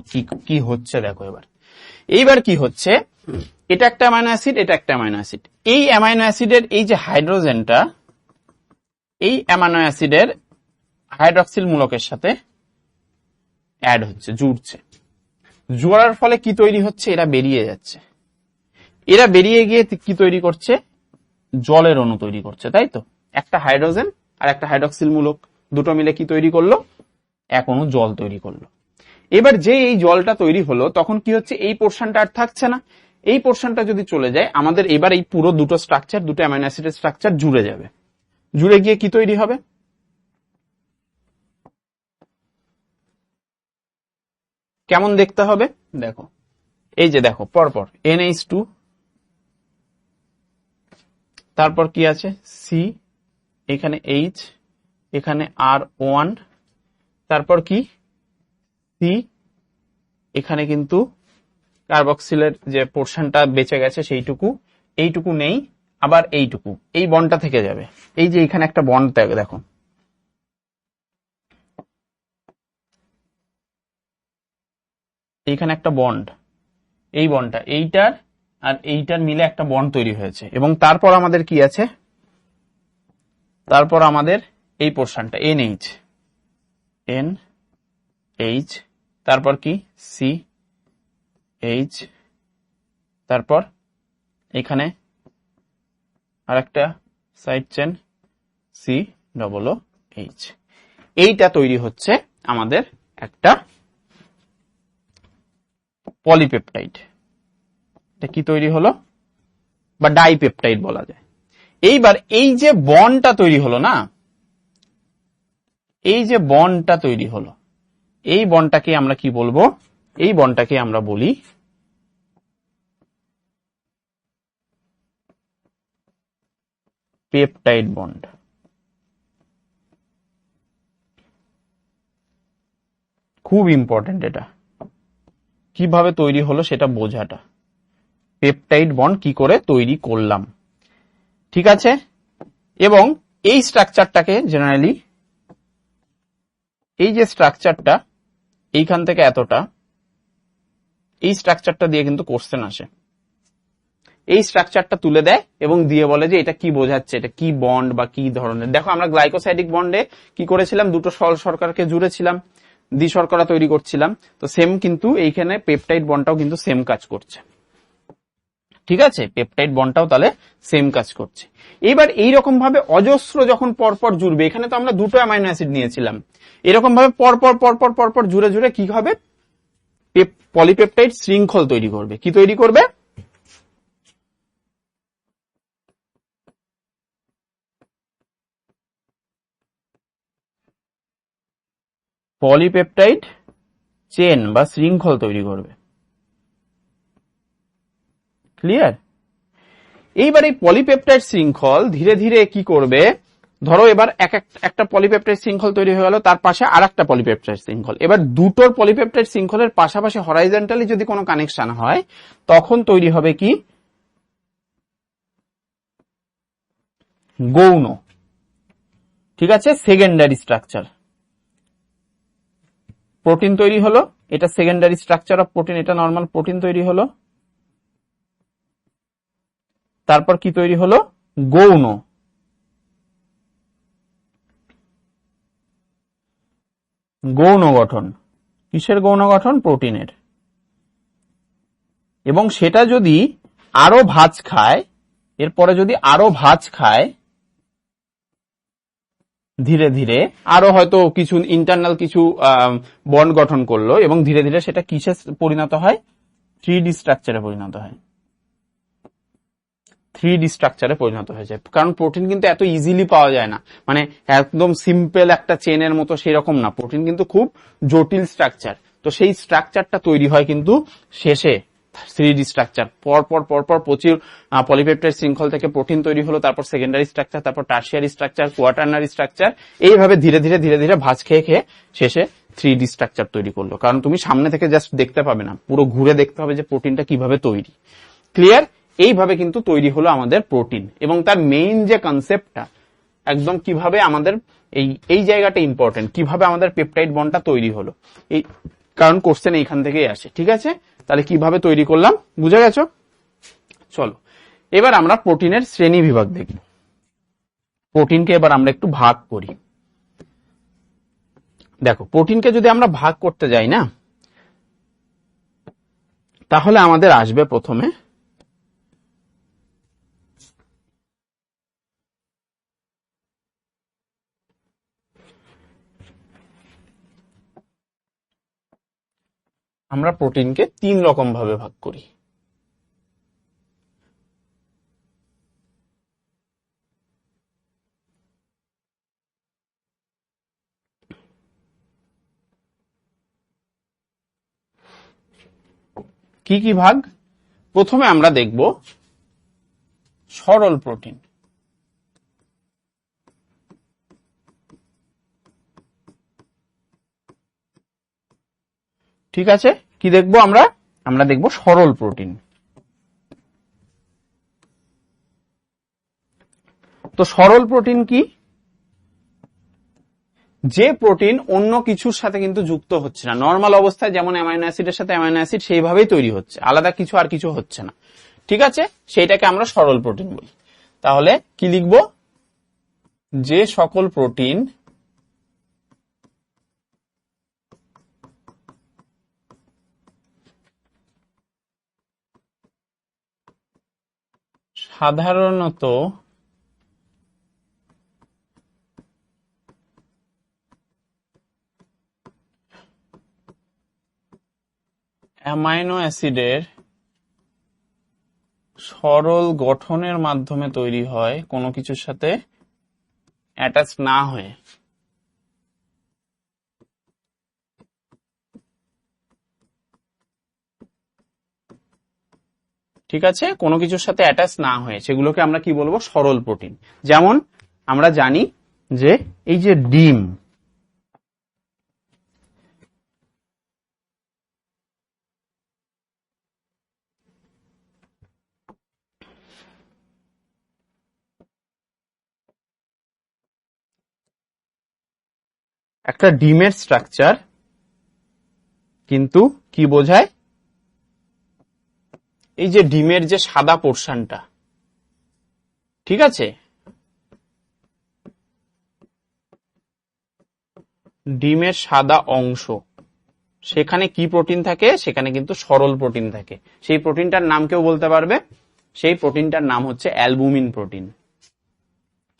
কি হচ্ছে, দেখো এইবার কি হচ্ছে, এটা একটা অ্যামাইনো অ্যাসিড, এটা একটা অ্যামাইনো অ্যাসিড। এই অ্যামাইনো অ্যাসিডের এই যে হাইড্রোজেনটা, এই অ্যামাইনো অ্যাসিডের হাইড্রক্সিল মূলকের সাথে অ্যাড হচ্ছে, জুড়ছে। জোড়ার ফলে কি তৈরি হচ্ছে? এরা বেরিয়ে যাচ্ছে। এরা বেরিয়ে গিয়ে কি তৈরি করছে? জলের অণু তৈরি করছে, তাই তো। একটা হাইড্রোজেন আর একটা হাইড্রক্সিল মূলক দুটো মিলে কি তৈরি করলো? এক অণু জল তৈরি করলো। এবার যে এই জলটা তৈরি হলো, তখন কি হচ্ছে, এই পোর্শনটা আর থাকছে না। এই পোর্শনটা যদি চলে যায়, আমাদের এবার এই পুরো দুটো স্ট্রাকচার, দুটো অ্যামাইনো অ্যাসিডের স্ট্রাকচার জুড়ে যাবে। জুড়ে গিয়ে কি তৈরি হবে? কেমন দেখতে হবে দেখো, এই যে দেখো পরপর NH2, তারপর কি আছে C, এখানে H, এখানে R1, তারপর কি C, এখানে কিন্তু কার্বক্সিলের যে পোর্শনটা বেঁচে গেছে সেইটুকু, এইটুকু নেই, আবার এইটুকু, এই বন্ডটা থেকে যাবে। এই যে এখানে একটা বন্ড দেখো, এইখানে একটা বন্ড, এই বন্ডটা এইটার আর এইটার মিলে একটা বন্ড তৈরি হয়েছে। এবং তারপর আমাদের কি আছে? তারপর আমাদের এই পোর্শনটা NH, তারপর কি CH, তারপর এখানে আরেকটা সাইড চেন COOH। এইটা তৈরি হচ্ছে আমাদের একটা পলিপেপটাইড। এটা কি তৈরি হলো? বা ডাইপেপটাইড বলা যায়। এইবার এই যে বন্ডটা তৈরি হলো না, এই যে বন্ডটা তৈরি হলো, এই বন্ডটাকে আমরা কি বলবো? এই বন্ডটাকে আমরা বলি পেপটাইড বন্ড। খুব ইম্পর্টেন্ট এটা, কিভাবে তৈরি হলো সেটা বোঝাটা, পেপটাইড বন্ড কি করে তৈরি করলাম। ঠিক আছে, এবং এই স্ট্রাকচারটাকে জেনারেলি, এই যে স্ট্রাকচারটা এইখান থেকে এতটা, এই স্ট্রাকচারটা দিয়ে কিন্তু কোশ্চেন আসে। এই স্ট্রাকচারটা তুলে দেয় এবং দিয়ে বলে যে এটা কি বোঝাচ্ছে, এটা কি বন্ড বা কি ধরনের। দেখো আমরা গ্লাইকোসাইডিক বন্ডে কি করেছিলাম, দুটো সল শর্করাকে জুড়েছিলাম, দ্বিশর্করা তৈরি করছিলাম। তো সেম কিন্তু এইখানে পেপটাইড বন্ডটাও কিন্তু সেম কাজ করছে। ঠিক আছে, পেপটাইড বন্ডটাও তাহলে সেম কাজ করছে। এবার এইরকম ভাবে অজস্র যখন পরপর জুড়বে, এখানে তো আমরা দুটো অ্যামাইনো অ্যাসিড নিয়েছিলাম, এরকম ভাবে পরপর পরপর পরপর জুড়ে জুড়ে কি হবে, পলিপেপটাইড শৃঙ্খল তৈরি করবে। কি তৈরি করবে, পলিপেপটাইড চেন বা শৃঙ্খল তৈরি করবে। ক্লিয়ার? এইবার এই পলিপেপটাইড শৃঙ্খল ধীরে ধীরে কি করবে, ধরো এবার একটা পলিপেপটাইড শৃঙ্খল তৈরি হয়ে গেল, তার পাশে আর একটা পলিপেপটাইড শৃঙ্খল। এবার দুটোর পলিপেপটাইড শৃঙ্খলের পাশাপাশি হরাইজন্টালি যদি কোনো কানেকশন হয়, তখন তৈরি হবে কি, গৌণ। ঠিক আছে, সেকেন্ডারি স্ট্রাকচার, প্রোটিন তৈরি হলো, এটা সেকেন্ডারি স্ট্রাকচার অফ প্রোটিন, এটা নর্মাল প্রোটিন তৈরি হলো। তারপর কি তৈরি হলো, গৌণ। গৌণ গঠন, কিসের গৌণ গঠন, প্রোটিনের। এবং সেটা যদি আরো ভাঁজ খায়, এরপরে যদি আরো ভাঁজ খায় ধীরে ধীরে, আরো হয়তো কিছু ইন্টারনাল কিছু বন্ড গঠন করলো, এবং ধীরে ধীরে সেটা কিসে পরিণত হয়, 3D স্ট্রাকচারে পরিণত হয়। 3D স্ট্রাকচারে পরিণত হয়ে যায়। কারণ প্রোটিন কিন্তু এত ইজিলি পাওয়া যায় না, মানে একদম সিম্পল একটা চেনের মতো সেরকম না, প্রোটিন কিন্তু খুব জটিল স্ট্রাকচার। তো সেই স্ট্রাকচারটা তৈরি হয় কিন্তু শেষে 3D স্ট্রাকচার। পরপর পরপর প্রচুর পলিপেপটাইড শৃঙ্খল থেকে প্রোটিন তৈরি হলো, তারপর সেকেন্ডারি স্ট্রাকচার, তারপর টার্সিয়ারি স্ট্রাকচার, কোয়াটারনারি স্ট্রাকচার, এইভাবে ধীরে ধীরে ধীরে ধীরে ভাঁজ খেয়ে খেয়ে শেষে 3D স্ট্রাকচার তৈরি করলো। কারণ তুমি সামনে থেকে জাস্ট দেখতে পাবে না, পুরো ঘুরে দেখতে হবে যে প্রোটিনটা কিভাবে তৈরি। ক্লিয়ার? এইভাবে কিন্তু তৈরি হলো আমাদের প্রোটিন। এবং তার মেইন যে কনসেপ্টটা একদম কিভাবে আমাদের এই জায়গাটা ইম্পর্টেন্ট, কিভাবে আমাদের পেপটাইড বন্ডটা তৈরি হলো, এই কারণ কোশ্চেন এইখান থেকেই আসে। ঠিক আছে, তাহলে কিভাবে তৈরি করলাম বুঝে গেছো? চলো এবার আমরা প্রোটিনের শ্রেণী বিভাগ দেখব। প্রোটিনকে এবার আমরা একটু ভাগ করি। দেখো প্রোটিনকে যদি আমরা ভাগ করতে যাই না, তাহলে আমাদের আসবে প্রথমে আমরা প্রোটিনকে 3 রকম ভাবে ভাগ করি। কি কি ভাগ? প্রথমে আমরা দেখব সরল প্রোটিন। ঠিক আছে, কি দেখবো আমরা? আমরা দেখব সরল প্রোটিন। তো সরল প্রোটিন কি? যে প্রোটিন অন্য কিছুর সাথে কিন্তু যুক্ত হচ্ছে না, নর্মাল অবস্থায় যেমন অ্যামাইনো অ্যাসিডের সাথে অ্যামাইনো অ্যাসিড সেইভাবেই তৈরি হচ্ছে, আলাদা কিছু আর কিছু হচ্ছে না। ঠিক আছে, সেইটাকে আমরা সরল প্রোটিন বলি। তাহলে কি লিখব? যে সকল প্রোটিন সাধারণত অ্যামাইনো অ্যাসিডের সরল গঠনের মাধ্যমে তৈরি হয়, কোনো কিছুর সাথে অ্যাটাচ না হয়ে। ঠিক আছে, কোনো কিছুর সাথে অ্যাটাচ না হয়ে সেগুলোকে আমরা কি বলবো? সরল প্রোটিন। যেমন আমরা জানি যে এই যে ডিম, একটা ডিমের স্ট্রাকচার কিন্তু কি বোঝায়, এই যে ডিমের যে সাদা পোর্শনটা, ঠিক আছে, ডিমের সাদা অংশ, সেখানে কি প্রোটিন থাকে, সেখানে কিন্তু সরল প্রোটিন থাকে। সেই প্রোটিনটার নাম কেউ বলতে পারবে? সেই প্রোটিনটার নাম হচ্ছে অ্যালবুমিন প্রোটিন।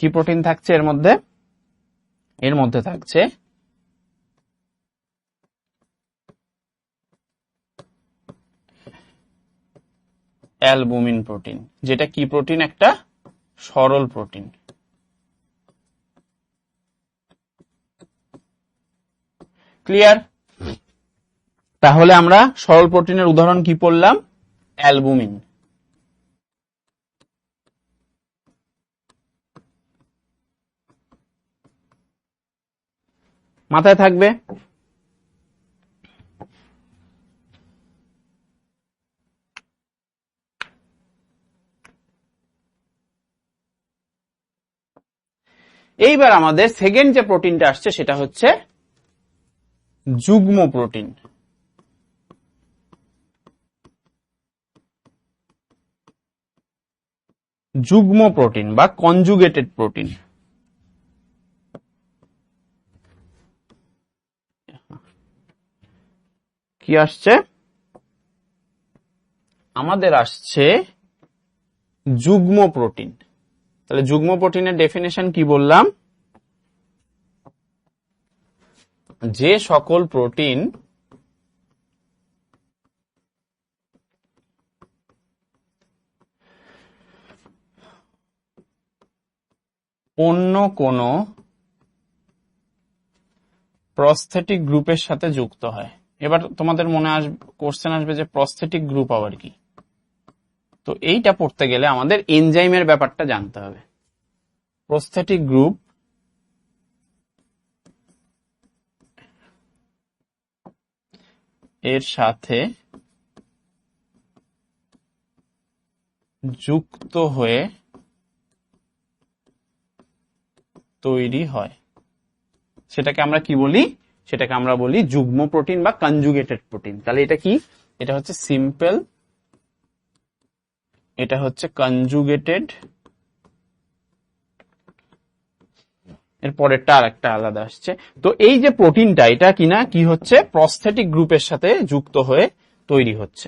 কি প্রোটিন থাকছে এর মধ্যে? এর মধ্যে থাকছে অ্যালবুমিন প্রোটিন, যেটা কি প্রোটিন? একটা সরল প্রোটিন। ক্লিয়ার? তাহলে আমরা সরল প্রোটিনের উদাহরণ কি পড়লাম? অ্যালবুমিন। মাথায় থাকবে? এইবার আমাদের সেকেন্ড যে প্রোটিনটা আসছে সেটা হচ্ছে যুগ্ম প্রোটিন। যুগ্ম প্রোটিন বা কনজুগেটেড প্রোটিন। কি আসছে আমাদের? আসছে যুগ্ম প্রোটিন। তাহলে যুগ্ম প্রোটিনের ডেফিনেশন কি বললাম? যে সকল প্রোটিন অন্য কোনো প্রস্থেটিক গ্রুপের সাথে যুক্ত হয়। এবার তোমাদের মনে আসবে, কোশ্চেন আসবে যে প্রস্থেটিক গ্রুপ আবার কি? তো এইটা পড়তে গেলে আমাদের এনজাইমের ব্যাপারটা জানতে হবে। প্রস্থেটিক গ্রুপ এর সাথে যুক্ত হয়ে তৈরি হয়, সেটাকে আমরা কি বলি? সেটাকে আমরা বলি যুগ্ম প্রোটিন বা কনজুগেটেড প্রোটিন। তাহলে এটা কি? এটা হচ্ছে সিম্পল, এটা হচ্ছে কনজুগেটেড, এর পরেরটা আর একটা আলাদা আসছে। তো এই যে প্রোটিনটা, এটা কিনা কি হচ্ছে? প্রস্থেটিক গ্রুপের সাথে যুক্ত হয়ে তৈরি হচ্ছে।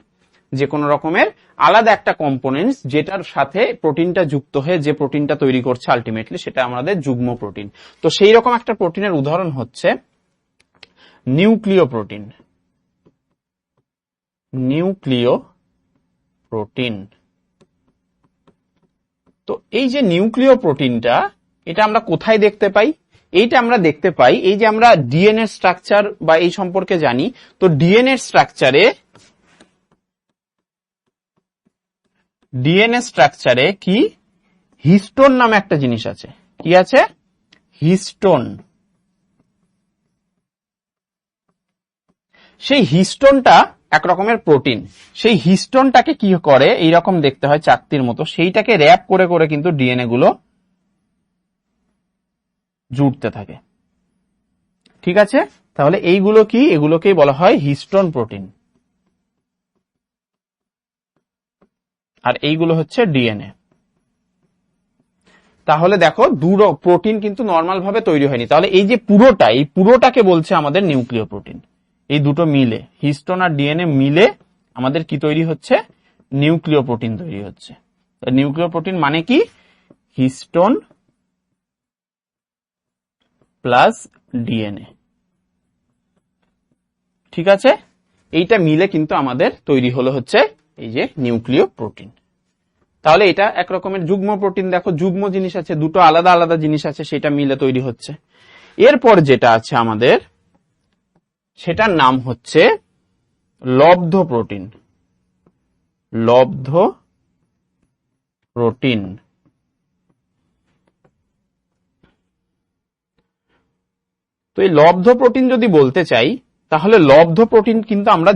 যে কোনো রকমের আলাদা একটা কম্পোনেন্টস যেটার সাথে প্রোটিনটা যুক্ত হয়ে যে প্রোটিনটা তৈরি করছে আলটিমেটলি, সেটা আমাদের যুগ্ম প্রোটিন। তো সেই রকম একটা প্রোটিনের উদাহরণ হচ্ছে নিউক্লিয় প্রোটিন। নিউক্লিয় প্রোটিন। তো এই যে নিউক্লিয় প্রোটিনটা, এটা আমরা কোথায় দেখতে পাই? এইটা আমরা দেখতে পাই, এই যে আমরা ডিএনএ স্ট্রাকচার বা এই সম্পর্কে জানি, তো ডিএনএ স্ট্রাকচারে কি হিস্টোন নামে একটা জিনিস আছে। কি আছে? হিস্টোন। সেই হিস্টোনটা এক রকমের প্রোটিন। সেই হিস্টোনটাকে কি করে? এইরকম দেখতে হয় চাকতির মতো, সেইটাকে র‍্যাপ করে করে কিন্তু ডিএনএ গুলো জুড়তে থাকে। ঠিক আছে? তাহলে এইগুলো কি? এগুলোকেই বলা হয় হিস্টোন প্রোটিন। আর এইগুলো হচ্ছে ডিএনএ। তাহলে দেখো, দুটো প্রোটিন কিন্তু নর্মাল ভাবে তৈরি হয়নি। তাহলে এই যে পুরোটা, এই পুরোটাকে বলছে আমাদের নিউক্লিয় প্রোটিন। এই দুটো মিলে, হিস্টোন আর ডিএনএ মিলে আমাদের কি তৈরি হচ্ছে? নিউক্লিয় প্রোটিন তৈরি হচ্ছে। নিউক্লিয় প্রোটিন মানে কি? Histone plus DNA. ঠিক আছে? এইটা মিলে কিন্তু আমাদের তৈরি হলো হচ্ছে এই যে নিউক্লিয় প্রোটিন। তাহলে এটা এক রকমের যুগ্ম প্রোটিন। দেখো, যুগ্ম জিনিস আছে, দুটো আলাদা আলাদা জিনিস আছে, সেটা মিলে তৈরি হচ্ছে। এরপর যেটা আছে আমাদের, সেটার নাম হচ্ছে লব্ধ প্রোটিন। লব্ধ প্রোটিন। তো এই লব্ধ প্রোটিন যদি বলতে চাই, তাহলে লব্ধ প্রোটিন কিন্তু আমরা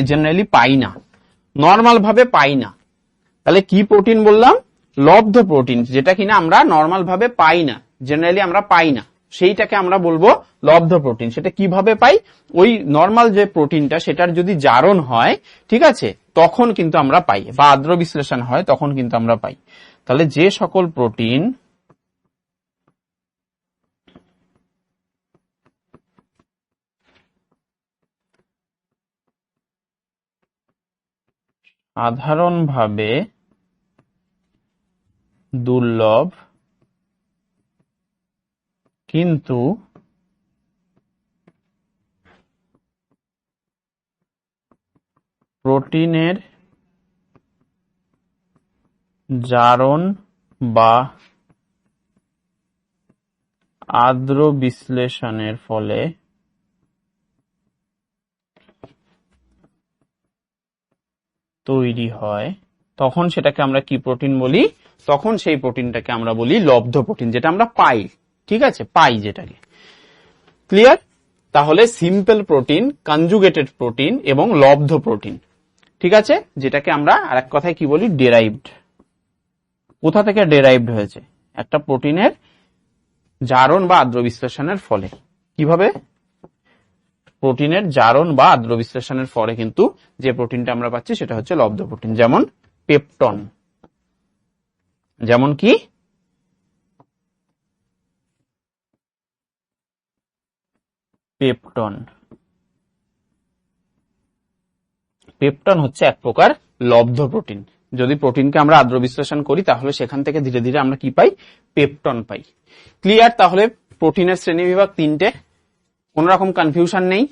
জেনারেলি পাই না, নর্মাল ভাবে পাই না। তাহলে কি প্রোটিন বললাম? লব্ধ প্রোটিন, যেটা কিনা আমরা নর্মাল ভাবে পাই না, জেনারেলি আমরা পাই না। সেইটাকে আমরা বলবো লব্ধ প্রোটিন। সেটা কিভাবে পাই? ওই নর্মাল যে প্রোটিনটা সেটার যদি জারণ হয়, ঠিক আছে, তখন কিন্তু আমরা পাই, বা আদ্র বিশ্লেষণ হয় তখন কিন্তু আমরা পাই। তাহলে যে সকল প্রোটিন সাধারণভাবে দুর্লভ কিন্তু প্রোটিনের জারণ বা আদ্র বিশ্লেষণের ফলে তৈরি হয়, তখন সেটাকে আমরা কি প্রোটিন বলি? তখন সেই প্রোটিনটাকে আমরা বলি লব্ধ প্রোটিন, যেটা আমরা পাই। ঠিক আছে, পাই যেটাকে। ক্লিয়ার? তাহলে সিম্পল প্রোটিন, কনজুগেটেড প্রোটিন এবং লব্ধ প্রোটিন, ঠিক আছে, যেটাকে আমরা আরেক কথায় কি বলি? ডেরাইভড। কোথা থেকে ডেরাইভড হয়েছে? একটা প্রোটিনের জারণ বা আদ্র বিশ্লেষণের ফলে। কিভাবে? প্রোটিনের জারণ বা আদ্র বিশ্লেষণের ফলে কিন্তু যে প্রোটিনটা আমরা পাচ্ছি সেটা হচ্ছে লব্ধ প্রোটিন। যেমন পেপটন, যেমন কি পেপটন। পেপটন হচ্ছে এক প্রকার লব্ধ প্রোটিন। যদি প্রোটিনকে আমরা আদ্র বিশ্লেষণ করি তাহলে সেখান থেকে ধীরে ধীরে আমরা কি পাই? পেপটন পাই। ক্লিয়ার? তাহলে প্রোটিনের শ্রেণীবিভাগ তিনটে, কোন রকম কনফিউশন নেই।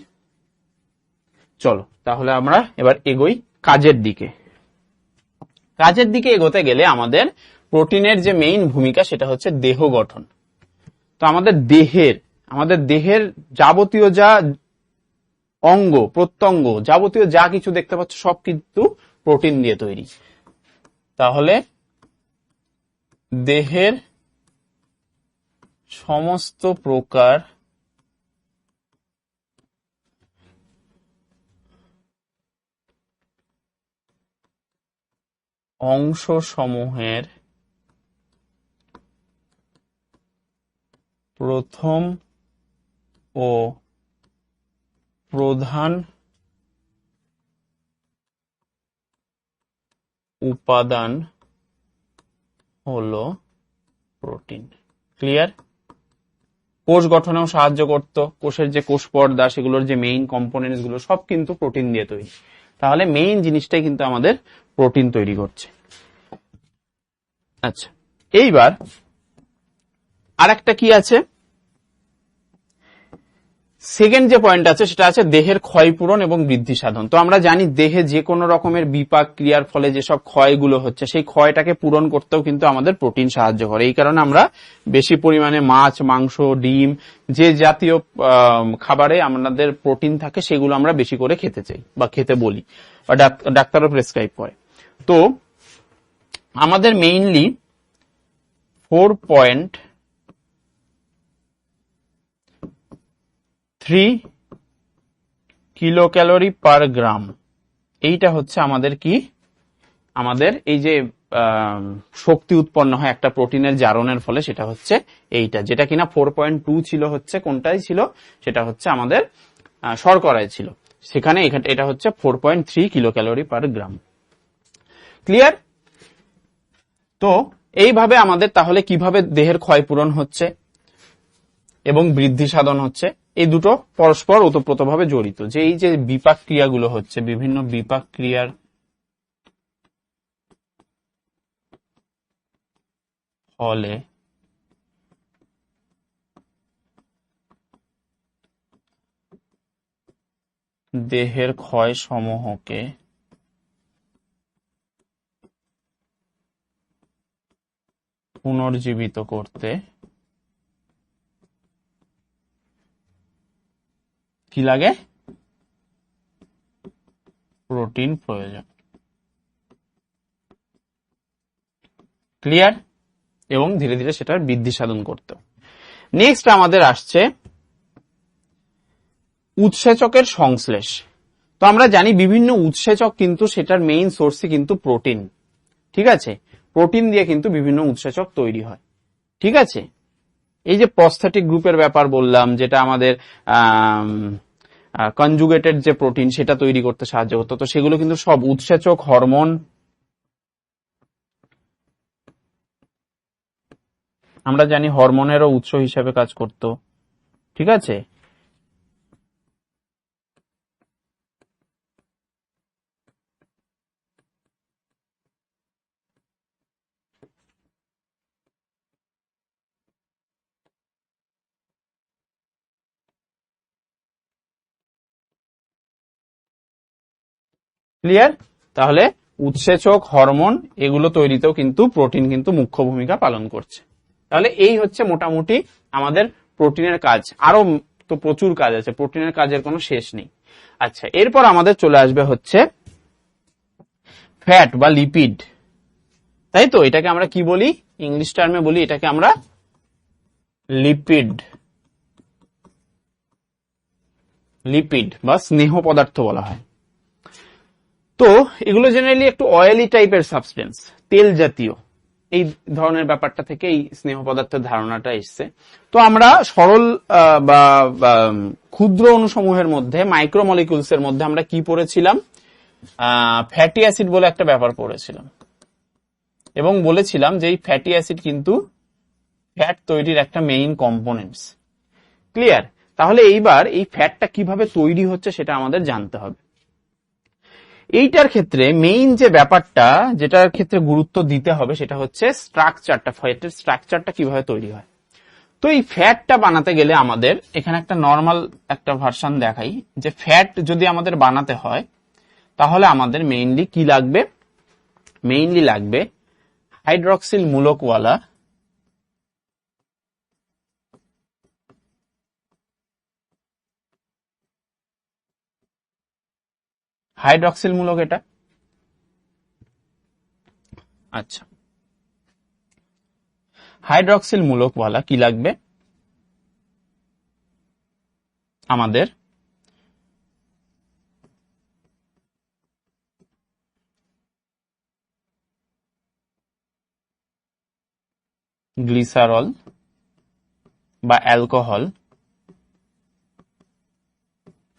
চলো তাহলে আমরা এবার এগোই কাজের দিকে। কাজের দিকে এগোতে গেলে আমাদের প্রোটিনের যে মেইন ভূমিকা সেটা হচ্ছে দেহ গঠন। তো আমাদের দেহের যাবতীয় যা অঙ্গ প্রত্যঙ্গ, যাবতীয় যা কিছু দেখতে পাচ্ছ সব কিন্তু প্রোটিন দিয়ে তৈরি। তাহলে দেহের সমস্ত প্রকার অংশ সমূহের প্রথম ও প্রধান উপাদান হলো প্রোটিন। ক্লিয়ার? কোষ গঠনেও সাহায্য করত, কোষের যে কোষ পর্দা সেগুলোর যে মেইন কম্পোনেন্টস গুলো সব কিন্তু প্রোটিন দিয়ে তৈরি। তাহলে মেইন জিনিসটাই কিন্তু আমাদের প্রোটিন তৈরি করছে। আচ্ছা, এইবার আরেকটা কি আছে? সেকেন্ড যে পয়েন্ট আছে সেটা আছে দেহের ক্ষয়পূরণ এবং বৃদ্ধি সাধন। তো আমরা জানি দেহে যে কোনো রকমের বিপাক ক্রিয়ার ফলে যেসব ক্ষয়গুলো হচ্ছে সেই ক্ষয়টাকে পূরণ করতেও কিন্তু আমাদের প্রোটিন সাহায্য করে। এই কারণে আমরা বেশি পরিমাণে মাছ, মাংস, ডিম, যে জাতীয় খাবারে আমাদের প্রোটিন থাকে সেগুলো আমরা বেশি করে খেতে চাই বা খেতে বলি, বা ডাক্তারও প্রেসক্রাইব করে। তো আমাদের মেইনলি 4.3 কিলো ক্যালোরি পার গ্রাম, এইটা হচ্ছে আমাদের কি? আমাদের এই যে শক্তি উৎপন্ন হয় একটা প্রোটিনের জারণের ফলে, সেটা হচ্ছে এইটা, যেটা কিনা 4.2 ছিল হচ্ছে কোনটাই ছিল? সেটা হচ্ছে আমাদের শর্করায় ছিল। সেখানে এটা হচ্ছে 4.3 কিলো ক্যালোরি পার গ্রাম। ক্লিয়ার? তো এইভাবে আমাদের তাহলে কিভাবে দেহের ক্ষয়পূরণ হচ্ছে এবং বৃদ্ধি সাধন হচ্ছে? এই দুটো পরস্পর ওতপ্রোতভাবে জড়িত। যে এই যে বিপাক ক্রিয়াগুলো হচ্ছে, বিভিন্ন বিপাক ক্রিয়ার ফলে দেহের ক্ষয় সমূহকে পুনর্জীবিত করতে কি লাগে? প্রোটিন প্রয়োজন। ক্লিয়ার? এবং ধীরে ধীরে সেটার বৃদ্ধি সাধন করতে। নেক্সট আমাদের আসছে উৎসেচকের সংশ্লেষ। তো আমরা জানি বিভিন্ন উৎসেচক কিন্তু সেটার মেইন সোর্সই কিন্তু প্রোটিন। ঠিক আছে, প্রোটিন দিয়ে কিন্তু বিভিন্ন উৎসেচক তৈরি হয়। ঠিক আছে, এই যে প্রস্থেটিক গ্রুপের ব্যাপার বললাম, যেটা আমাদের কনজুগেটেড যে প্রোটিন সেটা তৈরি করতে সাহায্য করতো, তো সেগুলো কিন্তু সব উৎসেচক হরমোন, আমরা জানি হরমোনেরও উৎস হিসেবে কাজ করত। ঠিক আছে, ক্লিয়ার? তাহলে উৎসেচক হরমোন এগুলো তৈরিতেও কিন্তু প্রোটিন কিন্তু মুখ্য ভূমিকা পালন করছে। তাহলে এই হচ্ছে মোটামুটি আমাদের প্রোটিনের কাজ। আরো তো প্রচুর কাজ আছে, প্রোটিনের কাজের কোনো শেষ নেই। আচ্ছা, এরপর আমাদের চলে আসবে হচ্ছে ফ্যাট বা লিপিড, তাই তো? এটাকে আমরা কি বলি? ইংলিশ টার্মে বলি এটাকে আমরা লিপিড, লিপিড বা স্নেহ পদার্থ বলা হয়। তো এগুলো জেনারেলি একটু অয়েলি টাইপের সাবস্টেন্স, তেল জাতীয়, এই ধরনের ব্যাপারটা থেকে এই স্নেহ পদার্থের ধারণাটা এসছে। তো আমরা সরল বা ক্ষুদ্র অণুসমূহের মধ্যে, মাইক্রোমলিকুলস এর মধ্যে আমরা কি পড়েছিলাম? ফ্যাটি অ্যাসিড বলে একটা ব্যাপার পড়েছিলাম, এবং বলেছিলাম যে এই ফ্যাটি অ্যাসিড কিন্তু ফ্যাট তৈরির একটা মেইন কম্পোনেন্টস। ক্লিয়ার? তাহলে এইবার এই ফ্যাটটা কিভাবে তৈরি হচ্ছে সেটা আমাদের জানতে হবে। এইটার ক্ষেত্রে মেইন যে ব্যাপারটা, যেটার ক্ষেত্রে গুরুত্ব দিতে হবে, সেটা হচ্ছে স্ট্রাকচারটা, ফ্যাটের স্ট্রাকচারটা কিভাবে তৈরি হয়। তো এই ফ্যাটটা বানাতে গেলে আমাদের এখানে একটা নর্মাল একটা ভার্সন দেখাই, যে ফ্যাট যদি আমাদের বানাতে হয় তাহলে আমাদের মেইনলি কি লাগবে? মেইনলি লাগবে হাইড্রক্সিল মূলকওয়ালা হাইড্রক্সিল মূলক, এটা আচ্ছা, হাইড্রক্সিল মূলকওয়ালা কি লাগবে আমাদের? গ্লিসারল বা অ্যালকোহল।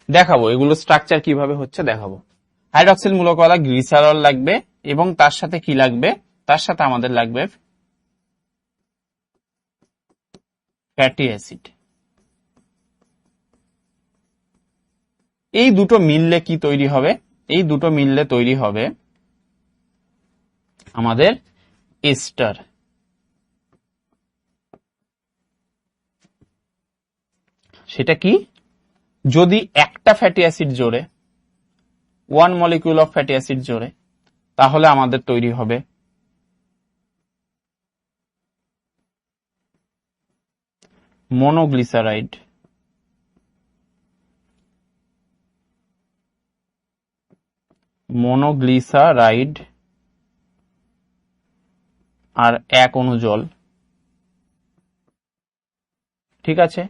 দেখাবো এগুলো স্ট্রাকচার কিভাবে হচ্ছে দেখাবো। হাইড্রক্সিল মূলকওয়ালা গ্লিসারল লাগবে, এবং তার সাথে কি লাগবে? তার সাথে আমাদের লাগবে ফ্যাটি অ্যাসিড। এই দুটো মিললে কি তৈরি হবে? এই দুটো মিললে তৈরি হবে আমাদের এস্টার। সেটা কি? যদি একটা ফ্যাটি অ্যাসিড জোড়ে, one molecule of fatty acid জোড়ে, তাহলে আমাদের তৈরি হবে মনোগ্লিসারাইড। মনোগ্লিসারাইড আর এক অণু জল। ঠিক আছে,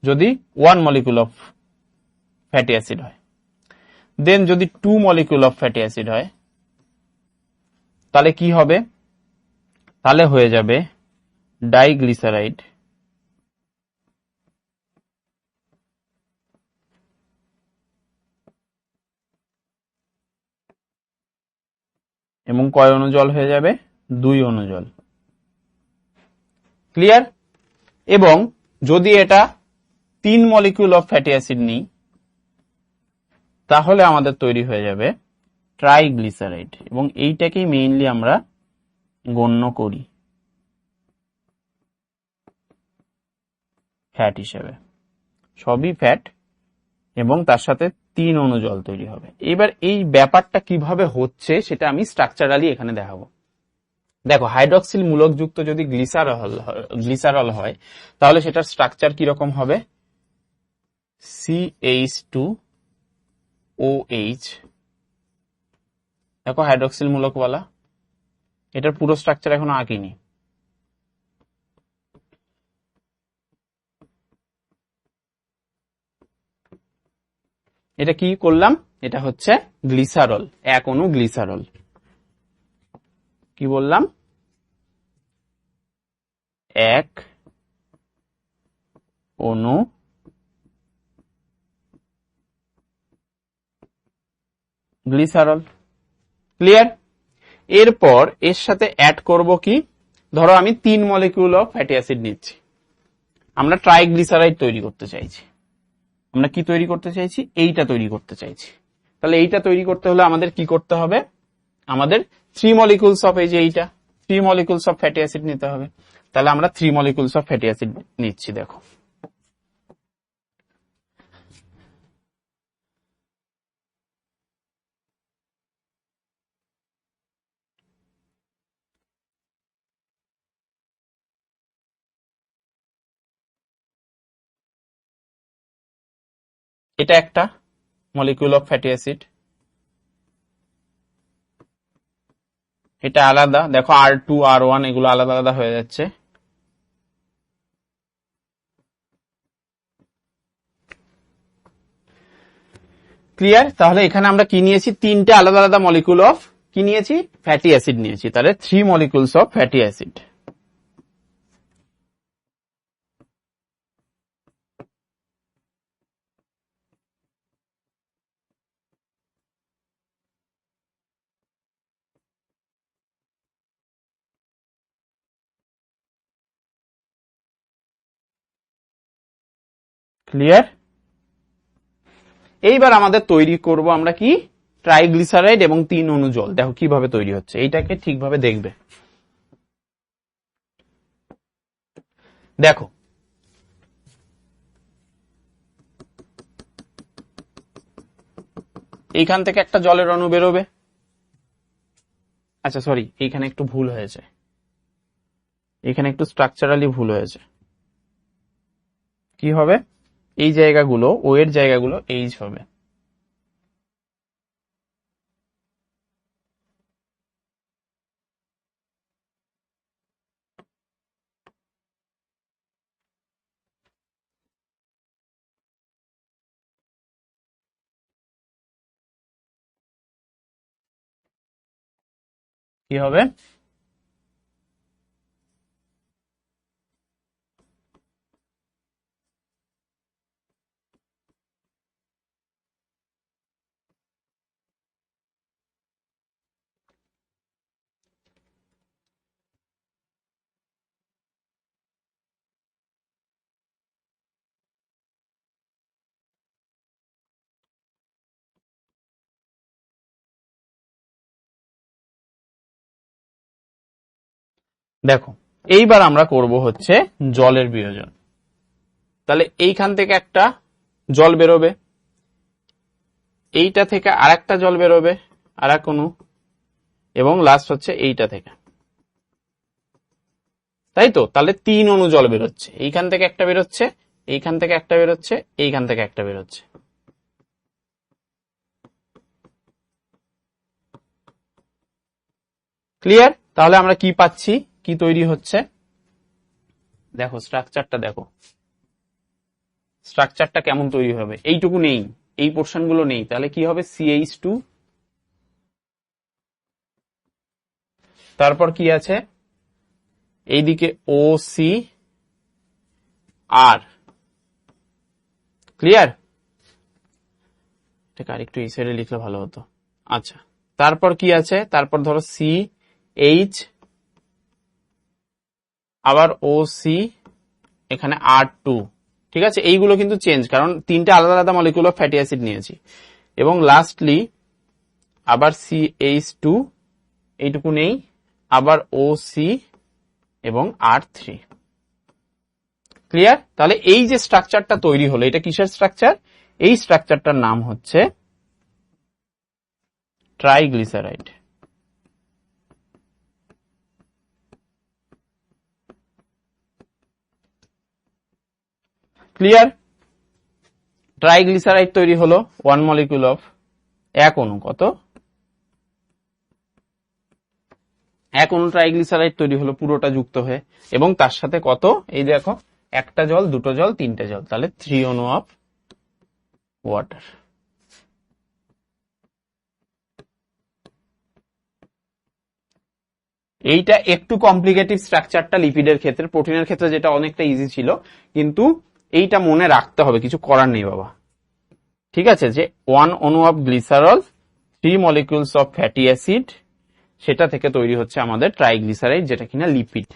যদি one molecule of fatty acid হয়। দেন যদি two molecule of fatty acid হয়, তাহলে কি হবে? তাহলে হয়ে যাবে ডাইগ্লিসারাইড। এবং কয় অণু জল হয়ে যাবে? 2 অণু জল। ক্লিয়ার? এবং যদি এটা 3 মলিকিউল অফ ফ্যাটি অ্যাসিড নিই, তাহলে আমাদের তৈরি হয়ে যাবে ট্রাইগ্লিসারাইড, এবং এইটাকেই মেইনলি আমরা গণ্য করি ফ্যাট হিসেবে। সবই ফ্যাট, এবং তার সাথে 3 অণু জল তৈরি হবে। এবার এই ব্যাপারটা কিভাবে হচ্ছে সেটা আমি স্ট্রাকচারালি এখানে দেখাবো। দেখো, হাইড্রক্সিল মূলকযুক্ত যদি গ্লিসারল হয়, তাহলে সেটার স্ট্রাকচার কিরকম হবে? CH2OH। দেখো, হাইড্রক্সিল মূলকওয়ালা, এটার পুরো স্ট্রাকচার এখনো আঁকিনি। এটা কি করলাম? এটা হচ্ছে গ্লিসারল, এক অণু গ্লিসারল। কি বললাম? এক অণু গ্লিসারল। ক্লিয়ার? এরপর এর সাথে অ্যাড করব কি, ধরো আমি 3 মলিকিউল অফ ফ্যাটি অ্যাসিড নিচ্ছি, আমরা ট্রাইগ্লিসারাইড তৈরি করতে চাইছি। আমরা কি তৈরি করতে চাইছি? এইটা তৈরি করতে চাইছি। তাহলে এইটা তৈরি করতে হলে আমাদের কি করতে হবে? আমাদের 3 মলিকিউলস অফ, এই যে এইটা 3 মলিকিউলস অফ ফ্যাটি অ্যাসিড নিতে হবে। তাহলে আমরা 3 মলিকিউলস অফ ফ্যাটি অ্যাসিড নিচ্ছি। দেখো এটা একটা মলিকিউল অফ ফ্যাটি অ্যাসিড, এটা আলাদা। দেখো R2 R1 এগুলো আলাদা আলাদা হয়ে যাচ্ছে। ক্লিয়ার? তাহলে এখানে আমরা কি নিয়েছি? 3টে আলাদা আলাদা মলিকিউল অফ কি নিয়েছি? ফ্যাটি অ্যাসিড নিয়েছি। তাহলে 3 molecules of fatty acid. Clear? এইবার আমাদের তৈরি করব আমরা কি? ট্রাইগ্লিসারাইড এবং 3 অণু জল। দেখো কিভাবে তৈরি হচ্ছে, এইটাকে ঠিকভাবে দেখবে। দেখো এইখান থেকে একটা জলের অণু বেরোবে। আচ্ছা সরি, এইখানে একটু ভুল হয়েছে, এখানে একটু স্ট্রাকচারালি ভুল হয়েছে। কি হবে? এই জায়গাগুলো, ও এর জায়গাগুলো এইচ হবে। কি হবে? দেখো এইবার আমরা করব হচ্ছে জলের বিয়োজন। তাহলে এইখান থেকে একটা জল বেরোবে, এইটা থেকে আরেকটা জল বেরোবে আরেক অণু, এবং লাস্ট হচ্ছে এইটা থেকে, তাই তো? তাহলে 3 অণু জল বেরোচ্ছে। এইখান থেকে একটা বেরোচ্ছে, এইখান থেকে একটা বেরোচ্ছে, এইখান থেকে একটা বেরোচ্ছে। ক্লিয়ার? তাহলে আমরা কি পাচ্ছি, কি তৈরি হচ্ছে? দেখো স্ট্রাকচারটা, দেখো স্ট্রাকচারটা কেমন তৈরি হবে। এইটুকু নেই, এই পোর্শন গুলো নেই, তাহলে কি হবে? CH2, তারপর কি আছে এইদিকে OCR। ক্লিয়ার? এটাকে আরেকটু এই সাইডে লিখলে ভালো হতো। আচ্ছা, তারপর কি আছে? তারপর ধরো CH, আবার OC, এখানে R2। ঠিক আছে, এইগুলো কিন্তু চেঞ্জ, কারণ 3টে আলাদা আলাদা মলিকিউল অফ ফ্যাটি অ্যাসিড নিয়েছি। এবং লাস্টলি আবার CH2, এইটুকু নেই, আবার OC এবং R3। ক্লিয়ার? তাহলে এই যে স্ট্রাকচারটা তৈরি হলো, এটা কিসের স্ট্রাকচার? এই স্ট্রাকচারটার নাম হচ্ছে ট্রাইগ্লিসারাইড। ক্লিয়ার? ট্রাইগ্লিসারাইড তৈরি হলো 1 মলিকিউল অফ, এক অণু, কত? এক অণু ট্রাইগ্লিসারাইড তৈরি হলো পুরোটা যুক্ত হয়ে, এবং তার সাথে কত? এই দেখো, একটা জল, দুটো জল, তিনটে জল, তাহলে 3 অণু অফ ওয়াটার। এইটা একটু কমপ্লিকেটিভ স্ট্রাকচারটা লিপিডের ক্ষেত্রে, প্রোটিনের ক্ষেত্রে যেটা অনেকটা ইজি ছিল, কিন্তু এইটা মনে রাখতে হবে, কিছু করার নেই বাবা। ঠিক আছে, যে 1 অণু of glycerol 3 molecules of fatty acid, সেটা থেকে তৈরি হচ্ছে আমাদের ট্রাইগ্লিসারাইড, যেটা কিনা লিপিড,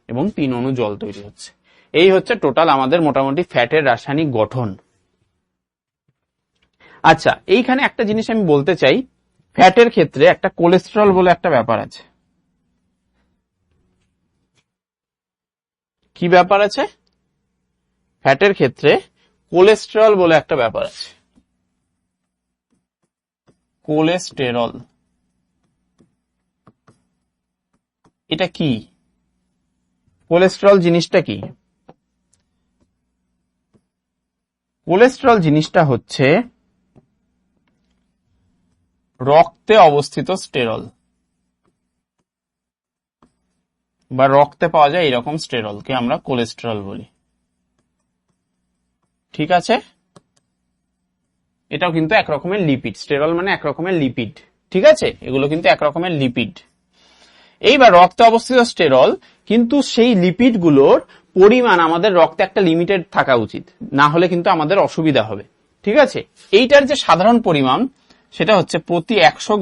এবং 3 অণু জল তৈরি হচ্ছে। এই হচ্ছে টোটাল আমাদের মোটামুটি ফ্যাটের রাসায়নিক গঠন। আচ্ছা, এইখানে একটা জিনিস আমি বলতে চাই, ফ্যাটের ক্ষেত্রে একটা কোলেস্টেরল বলে একটা ব্যাপার আছে। কি ব্যাপার আছে? ফ্যাটের ক্ষেত্রে কোলেস্টেরল বলে একটা ব্যাপার আছে। কোলেস্টেরল এটা কি? কোলেস্টেরল জিনিসটা কি? কোলেস্টেরল জিনিসটা হচ্ছে রক্তে অবস্থিত স্টেরল, বা রক্তে পাওয়া যায় এরকম স্টেরলকে আমরা কোলেস্টেরল বলি। ঠিক আছে, এটাও কিন্তু এক রকমের লিপিড। স্টেরল মানে এক রকমের লিপিড। ঠিক আছে, এগুলো কিন্তু এক রকমের লিপিড। এইবার রক্তে অবস্থিত স্টেরল, কিন্তু সেই লিপিড গুলোর পরিমাণ আমাদের রক্তে একটা লিমিটেড থাকা উচিত, না হলে কিন্তু আমাদের অসুবিধা হবে। ঠিক আছে, এইটার যে সাধারণ পরিমাণ সেটা হচ্ছে প্রতি 100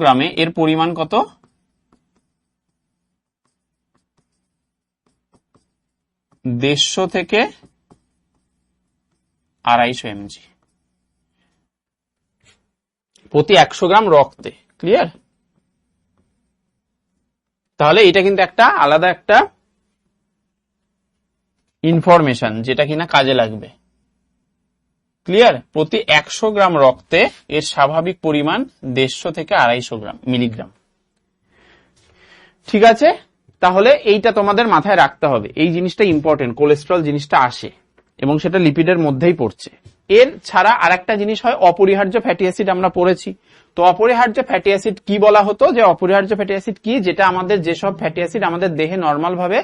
গ্রামে এর পরিমাণ কত? 150 থেকে 250 mg প্রতি 100 গ্রাম রক্তে। ক্লিয়ার? তাহলে এটা কিন্তু একটা আলাদা একটা ইনফরমেশন, যেটা কিনা কাজে লাগবে। ক্লিয়ার? প্রতি 100 গ্রাম রক্তে এর স্বাভাবিক পরিমাণ 150 থেকে 250 মিলিগ্রাম। ঠিক আছে, তাহলে এইটা তোমাদের মাথায় রাখতে হবে, এই জিনিসটা ইম্পর্টেন্ট। কোলেস্টেরল জিনিসটা আসে এবং সেটা লিপিডের মধ্যেই পড়ছে। এর ছাড়া আরেকটা জিনিস হয় অপরিহার্য ফ্যাটি অ্যাসিড, আমরা পড়েছি। তো অপরিহার্য ফ্যাটি অ্যাসিড কি বলা হতো? যে অপরিহার্য ফ্যাটি অ্যাসিড কি? যেটা আমাদের, যেসব ফ্যাটি অ্যাসিড আমাদের দেহে নরমাল ভাবে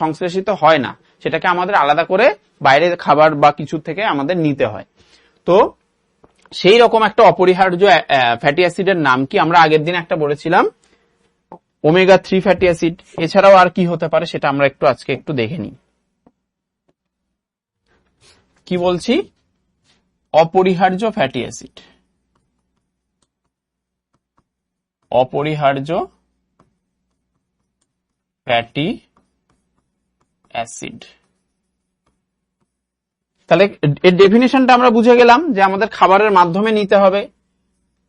সংশ্লেষিত হয় না, সেটাকে আমাদের আলাদা করে বাইরে খাবার বা কিছু থেকে আমাদের নিতে হয়। তো সেই রকম একটা অপরিহার্য ফ্যাটি অ্যাসিডের নাম কি? আমরা আগের দিন একটা বলেছিলাম, ওমেগা 3 ফ্যাটি অ্যাসিড। এছাড়াও আর কি হতে পারে সেটা আমরা একটু আজকে একটু দেখে নিই। কি বলছি? অপরিহার্য ফ্যাটি অ্যাসিড, অপরিহার্য ফ্যাটি অ্যাসিড। তাহলে এর ডেফিনেশনটা আমরা বুঝে গেলাম যে আমাদের খাবারের মাধ্যমে নিতে হবে।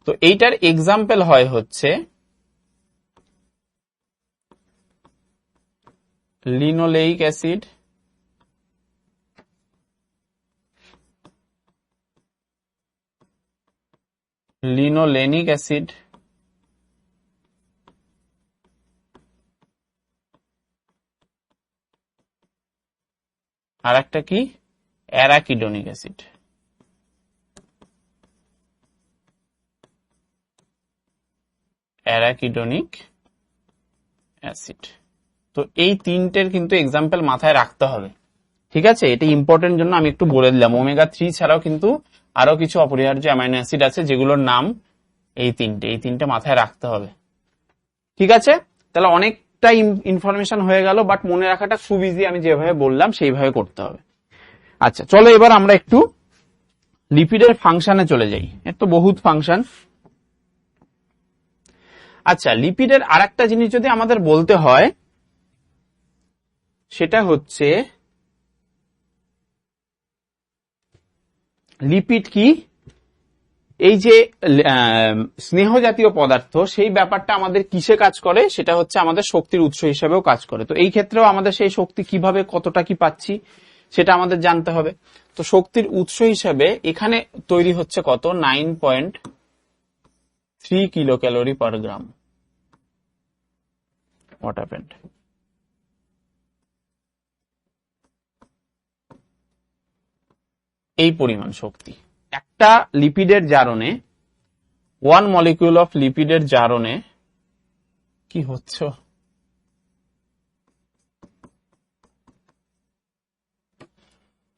তো এইটার এক্সাম্পল হয় হচ্ছে লিনোলেইক অ্যাসিড, লিনোলেনিক অ্যাসিড, আর একটা কি? Arachidonic acid. Arachidonic acid. তো এই তিনটের কিন্তু এক্সাম্পল মাথায় রাখতে হবে। ঠিক আছে, এটা ইম্পর্টেন্ট জন্য আমি একটু বলে দিলাম। ওমেগা 3 ছাড়াও কিন্তু আরো কিছু অপরিহার্য অ্যামাইনো অ্যাসিড আছে, যেগুলোর নাম এই তিনটে মাথায় রাখতে হবে। ঠিক আছে, তাহলে অনেকটা ইনফরমেশন হয়ে গেল, বাট মনে রাখাটা খুব ইজি। আমি যেভাবে বললাম সেইভাবে করতে হবে। আচ্ছা, চলো এবার আমরা একটু লিপিডের ফাংশনে চলে যাই। এর তো বহুত ফাংশন। আচ্ছা, লিপিডের আরেকটা জিনিস যদি আমাদের বলতে হয়, সেটা হচ্ছে লিপিড কি? এই যে স্নেহ জাতীয় পদার্থ, সেই ব্যাপারটা আমাদের কিসে কাজ করে? সেটা হচ্ছে আমাদের শক্তির উৎস হিসেবেও কাজ করে। তো এই ক্ষেত্রেও আমাদের সেই শক্তি কিভাবে, কতটা কি পাচ্ছি, সেটা আমাদের জানতে হবে। তো শক্তির উৎস হিসেবে এখানে তৈরি হচ্ছে কত? 9.3 kilo calorie per gram. What happened? এই পরিমাণ শক্তি একটা লিপিডের জারণে, 1 মলিকিউল অফ লিপিডের জারণে কি হচ্ছে?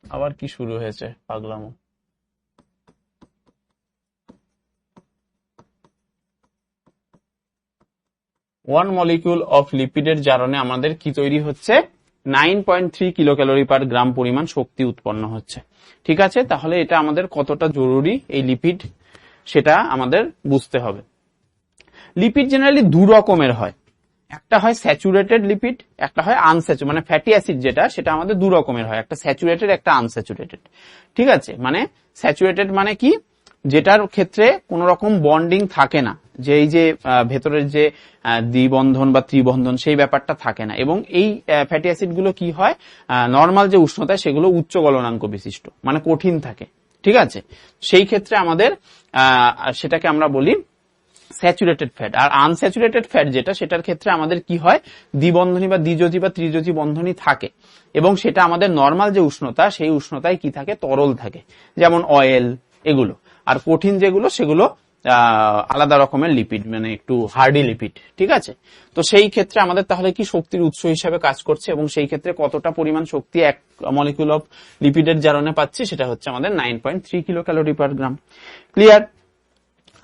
আবার কি শুরু হয়েছে পাগলামো? 1 মলিকিউল অফ লিপিডের জারণে আমাদের কি তৈরি হচ্ছে? 9.3 কিলো ক্যালোরি পার গ্রাম পরিমাণ শক্তি উৎপন্ন হচ্ছে। ঠিক আছে, তাহলে এটা আমাদের কতটা জরুরি এই লিপিড সেটা আমাদের বুঝতে হবে। লিপিড জেনারেলি দু রকমের হয়, একটা হয় স্যাচুরেটেড লিপিড, একটা হয় আনস্যাচুরেটেড, মানে ফ্যাটি অ্যাসিড যেটা সেটা আমাদের দু রকমের হয়, একটা স্যাচুরেটেড একটা আনস্যাচুরেটেড। ঠিক আছে, মানে স্যাচুরেটেড মানে কি, যেটার ক্ষেত্রে কোন রকম বন্ডিং থাকে না, যে এই যে ভেতরের যে দ্বিবন্ধন বা ত্রিবন্ধন সেই ব্যাপারটা থাকে না, এবং এই ফ্যাটি অ্যাসিড গুলো কি হয়, নর্মাল যে উষ্ণতা সেগুলো উচ্চ গলনাঙ্ক বিশিষ্ট, মানে কঠিন থাকে। ঠিক আছে, সেই ক্ষেত্রে আমাদের সেটাকে আমরা বলি স্যাচুরেটেড ফ্যাট। আর আনস্যাচুরেটেড ফ্যাট যেটা, সেটার ক্ষেত্রে আমাদের কি হয়, দ্বিবন্ধনী বা দ্বিযোজী বা ত্রিযোজী বন্ধনী থাকে, এবং সেটা আমাদের নর্মাল যে উষ্ণতা সেই উষ্ণতায় কি থাকে, তরল থাকে, যেমন অয়েল এগুলো। আর কঠিন যেগুলো সেগুলো আলাদা রকমের লিপিড, মানে একটু হার্ডি লিপিড। ঠিক আছে, তো সেই ক্ষেত্রে আমাদের তাহলে কি শক্তির উৎস হিসাবে কাজ করছে, এবং সেই ক্ষেত্রে কতটা পরিমাণ শক্তি এক মলিকিউল অফ লিপিডের জারণে পাচ্ছি, সেটা হচ্ছে আমাদের 9.3 কিলো ক্যালোরি পার গ্রাম। ক্লিয়ার?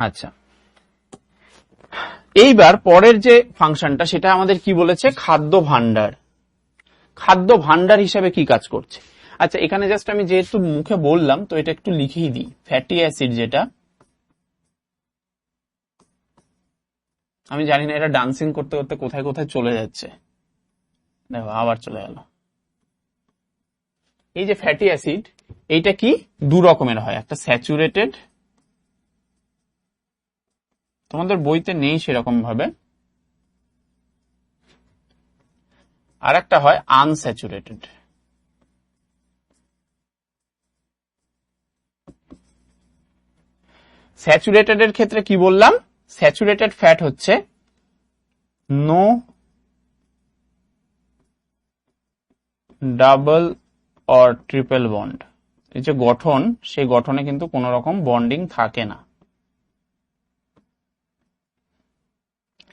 আচ্ছা, এইবার পরের যে ফাংশনটা সেটা আমাদের কি বলেছে, খাদ্য ভান্ডার। খাদ্য ভান্ডার হিসাবে কি কাজ করছে? আচ্ছা, এখানে জাস্ট আমি যেহেতু মুখে বললাম তো এটা একটু লিখেই দিই। ফ্যাটি অ্যাসিড যেটা, আমি জানি না এটা ডান্সিং করতে করতে কোথায় কোথায় চলে যাচ্ছে, দেখো আবার চলে গেল। এই যে ফ্যাটি অ্যাসিড, এইটা কি দু রকমের হয়, একটা স্যাচুরেটেড, তোমাদের বইতে নেই সেরকম ভাবে, আর একটা হয় আনস্যাচুরেটেড। স্যাচুরেটেড এর ক্ষেত্রে কি বললাম, স্যাচুরেটেড ফ্যাট হচ্ছে no double or triple bond, এই যে গঠন সেই গঠনে কিন্তু কোন রকম বন্ডিং থাকে না।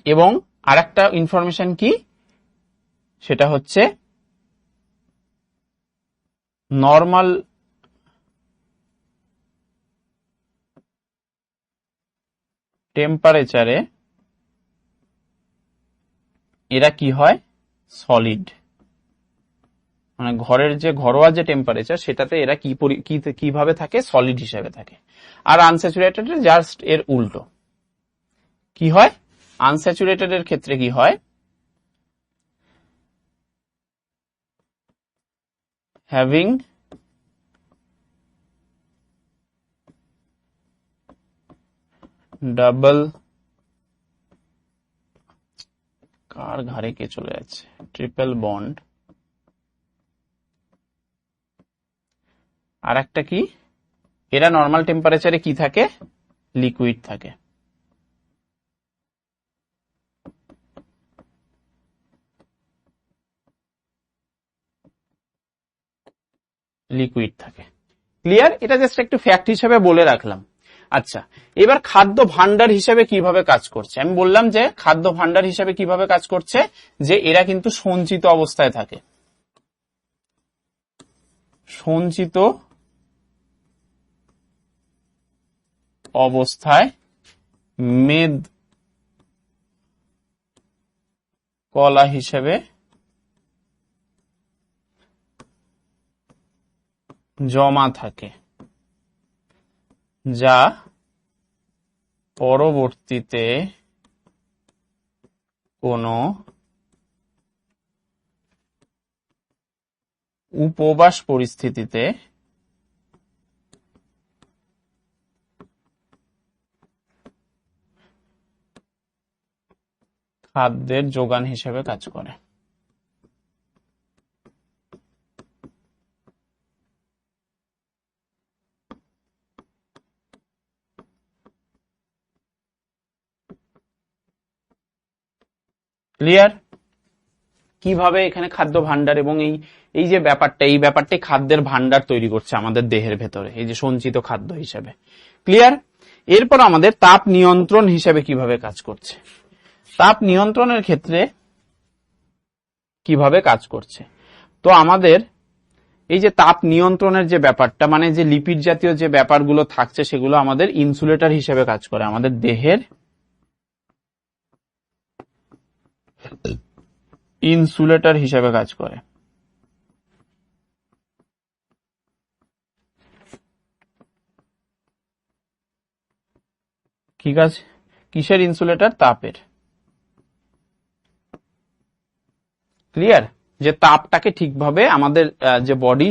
এবং আরেকটা ইনফরমেশন কি, সেটা হচ্ছে নর্মাল টেম্পারেচারে এরা কি হয়, সলিড, মানে ঘরের যে ঘরোয়া যে টেম্পারেচার সেটাতে এরা কিভাবে থাকে, সলিড হিসেবে থাকে। আর আনস্যাচুরেটেড জাস্ট এর উল্টো। কি হয়, আনস্যাচুরেটেড এর ক্ষেত্রে কি হয়, হ্যাভিং ডাবল, কার ঘাড়ে কে চলে যাচ্ছে, ট্রিপল বন্ড, আর একটা কি, এরা নর্মাল টেম্পারেচারে কি থাকে, লিকুইড থাকে। লিকুইড থাকে। ক্লিয়ার? এটা জাস্ট একটু ফ্যাক্ট হিসেবে বলে রাখলাম। আচ্ছা, এবার খাদ্য ভান্ডার হিসেবে কিভাবে কাজ করছে, আমি বললাম যে খাদ্য ভান্ডার হিসেবে কিভাবে কাজ করছে, যে এরা কিন্তু সঞ্চিত অবস্থায় থাকে, সঞ্চিত অবস্থায় মেদ কলা হিসেবে জমা থাকে, যা পরবর্তীতে কোনো উপবাস পরিস্থিতিতে খাদ্যের যোগান হিসেবে কাজ করে। ক্লিয়ার? কিভাবে এখানে খাদ্য ভান্ডার এবং এই যে ব্যাপারটা, এই ব্যাপারটাই খাদ্যের ভান্ডার তৈরি করছে আমাদের দেহের ভেতরে, এই যে সঞ্চিত খাদ্য হিসেবে। ক্লিয়ার? এরপর আমাদের তাপ নিয়ন্ত্রণ হিসেবে কিভাবে কাজ করছে, তাপ নিয়ন্ত্রণের ক্ষেত্রে কিভাবে কাজ করছে। তো আমাদের এই যে তাপ নিয়ন্ত্রণের যে ব্যাপারটা, মানে যে লিপিড জাতীয় যে ব্যাপারগুলো থাকছে সেগুলো আমাদের ইনসুলেটর হিসেবে কাজ করে, আমাদের দেহের ইনসুলেটর হিসেবে কাজ করে। কি কাজ? কিসের ইনসুলেটর? তাপের। ক্লিয়ার? যে তাপটাকে ঠিকভাবে আমাদের যে বডি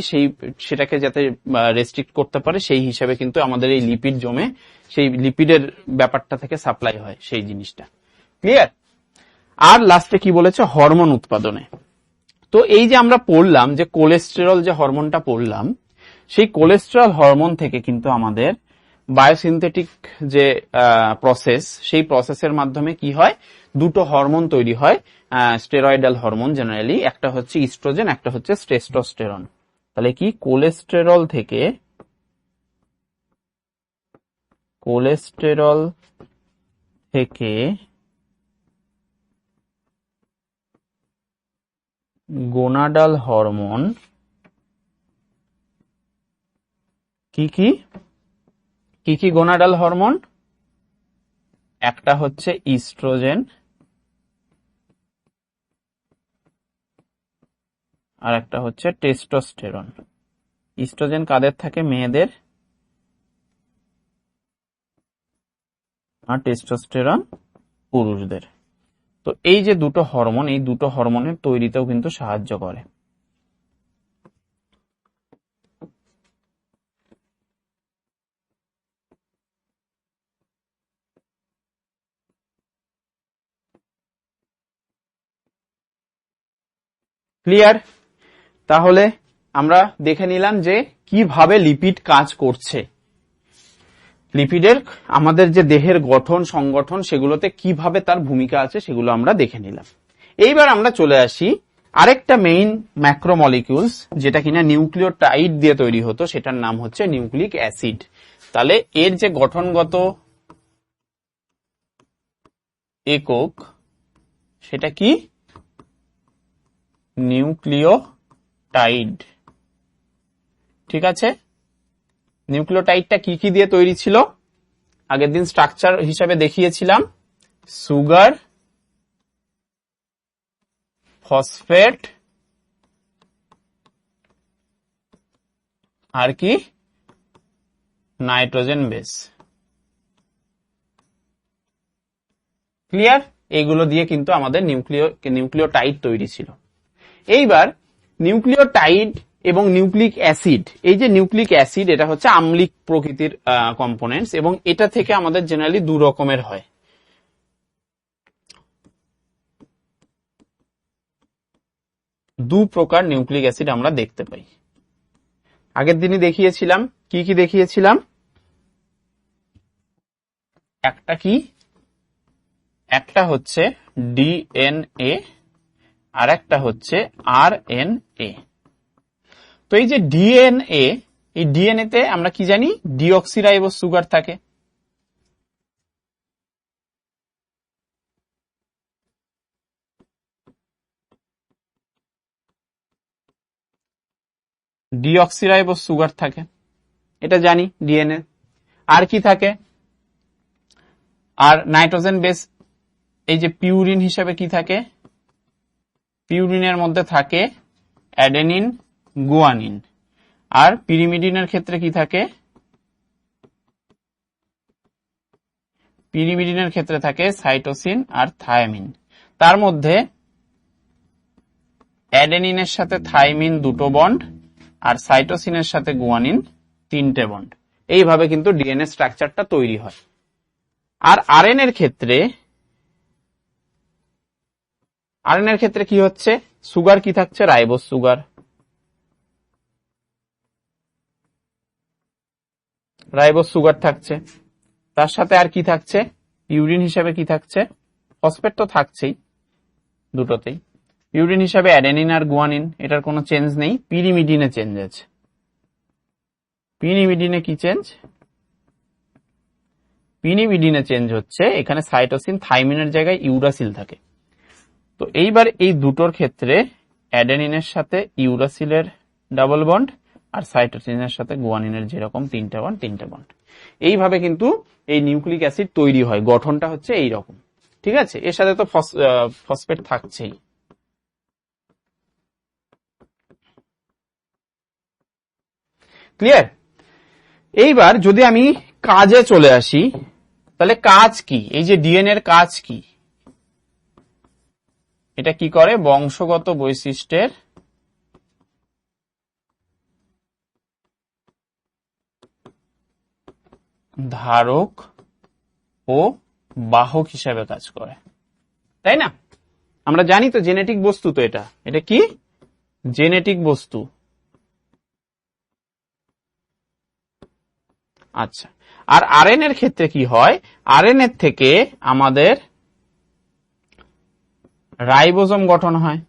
সেটাকে যাতে রেস্ট্রিক্ট করতে পারে সেই হিসাবে কিন্তু আমাদের এই লিপিড জমে সেই লিপিডের ব্যাপারটা থেকে সাপ্লাই হয় সেই জিনিসটা। ক্লিয়ার? আর লাস্টে কি বলেছে? হরমোন উৎপাদনে। তো এই যে আমরা পড়লাম যে কোলেস্টেরল যে হরমোনটা পড়লাম, সেই কোলেস্টেরল হরমোন থেকে কিন্তু আমাদের বায়োসিনথেটিক যে প্রসেস, সেই প্রসেসের মাধ্যমে কি হয়? দুটো হরমোন তৈরি হয়, স্টেরয়েডাল হরমোন জেনারেলি, একটা হচ্ছে ইস্ট্রোজেন, একটা হচ্ছে টেস্টোস্টেরন। তাহলে কি কোলেস্টেরল থেকে গোনাডাল হরমোন কি কি গোনাডাল হরমোন? একটা হচ্ছে ইস্ট্রোজেন আর একটা হচ্ছে টেস্টোস্টেরন। ইস্ট্রোজেন কাদের থাকে? মেয়েদের। আর টেস্টোস্টেরন পুরুষদের। তো এই যে দুটো হরমোন, এই দুটো হরমোনের তৈরিতেও কিন্তু সাহায্য করে। ক্লিয়ার? তাহলে আমরা দেখে নিলাম যে কিভাবে লিপিড কাজ করছে, লিপিডের আমাদের যে দেহের গঠন সংগঠন সেগুলোতে কিভাবে তার ভূমিকা আছে সেগুলো আমরা দেখে নিলাম। এইবার আমরা চলে আসি আরেকটা মেইন ম্যাক্রোমলিকিউলস, যেটা কিনা নিউক্লিওটাইড দিয়ে তৈরি হতো, সেটার নাম হচ্ছে নিউক্লিক অ্যাসিড। তাহলে এর যে গঠনগত একক সেটা কি? নিউক্লিওটাইড। ঠিক আছে? নিউক্লিওটাইডটা কি কি দিয়ে তৈরি ছিল? আগের দিন স্ট্রাকচার হিসাবে দেখিয়েছিলাম, সুগার, ফসফেট, আর কি? Nitrogen base. ক্লিয়ার? এইগুলো দিয়ে কিন্তু আমাদের নিউক্লিওটাইড তৈরি ছিল। এইবার নিউক্লিওটাইড এবং নিউক্লিক অ্যাসিড, এই যে নিউক্লিক অ্যাসিড এটা হচ্ছে আম্লিক প্রকৃতির কম্পোনেন্টস, এবং এটা থেকে আমাদের জেনারেলি দু রকমের হয়। দু প্রকার নিউক্লিক অ্যাসিড আমরা দেখতে পাই। আগের দিনই দেখিয়েছিলাম। কি কি দেখিয়েছিলাম? একটা কি? একটা হচ্ছে ডিএনএ আর একটা হচ্ছে আরএনএ। তো এই যে ডিএনএ, এই ডিএনএ তে আমরা কি জানি? ডিঅক্সিরাইবোজ সুগার থাকে। ডিঅক্সিরাইবোজ সুগার থাকে, এটা জানি ডিএনএ। আর কি থাকে? আর নাইট্রোজেন বেস, এই যে পিউরিন হিসেবে কি থাকে? পিউরিনের মধ্যে থাকে অ্যাডেনিন, গুয়ানিন। আর পিরিমিডিনের ক্ষেত্রে কি থাকে? পিরিমিডিনের ক্ষেত্রে থাকে সাইটোসিন আর থায়ামিন। তার মধ্যে অ্যাডেনিনের সাথে থাইমিন দুটো বন্ড আর সাইটোসিনের সাথে গুয়ানিন তিনটে বন্ড। এইভাবে কিন্তু ডিএনএ স্ট্রাকচারটা তৈরি হয়। আর আরএনএর ক্ষেত্রে কি হচ্ছে? সুগার কি থাকছে? Ribose sugar. রাইবোজ সুগার থাকছে। তার সাথে আর কি থাকছে? পিউরিন হিসাবে কি থাকছে? ফসফেট তো থাকছেই দুটোতেই। পিউরিন হিসাবে অ্যাডেনিন আর গুয়ানিন, এটার কোনো চেঞ্জ নেই। পিরিমিডিনে চেঞ্জ আছে। পিরিমিডিনে কি চেঞ্জ? পিরিমিডিনে চেঞ্জ হচ্ছে এখানে সাইটোসিন থাইমিনের জায়গায় ইউরাসিল থাকে। তো এইবার এই দুটোর ক্ষেত্রে অ্যাডেনিনের সাথে ইউরাসিলের ডাবল বন্ড আর সাইটোসিনের সাথে গুয়ানিনের যেরকম তিনটে বন্ড। এইভাবে কিন্তু এই নিউক্লিক অ্যাসিড তৈরি হয়। গঠনটা হচ্ছে এই রকম। ঠিক আছে? এর সাথে তো ফসফেট থাকছেই। ক্লিয়ার? এইবার যদি আমি কাজে চলে আসি, তাহলে কাজ কি, এই যে ডিএনএ এর কাজ কি? এটা কি করে? বংশগত বৈশিষ্ট্যের ধারক ও বাহক হিসাবে কাজ করে, তাই না? আমরা জানি তো জেনেটিক বস্তু, তো এটা কি জেনেটিক বস্তু। আচ্ছা, আর আরএনএ এর ক্ষেত্রে কি হয়? আরএনএ থেকে আমাদের রাইবোজোম গঠন হয়,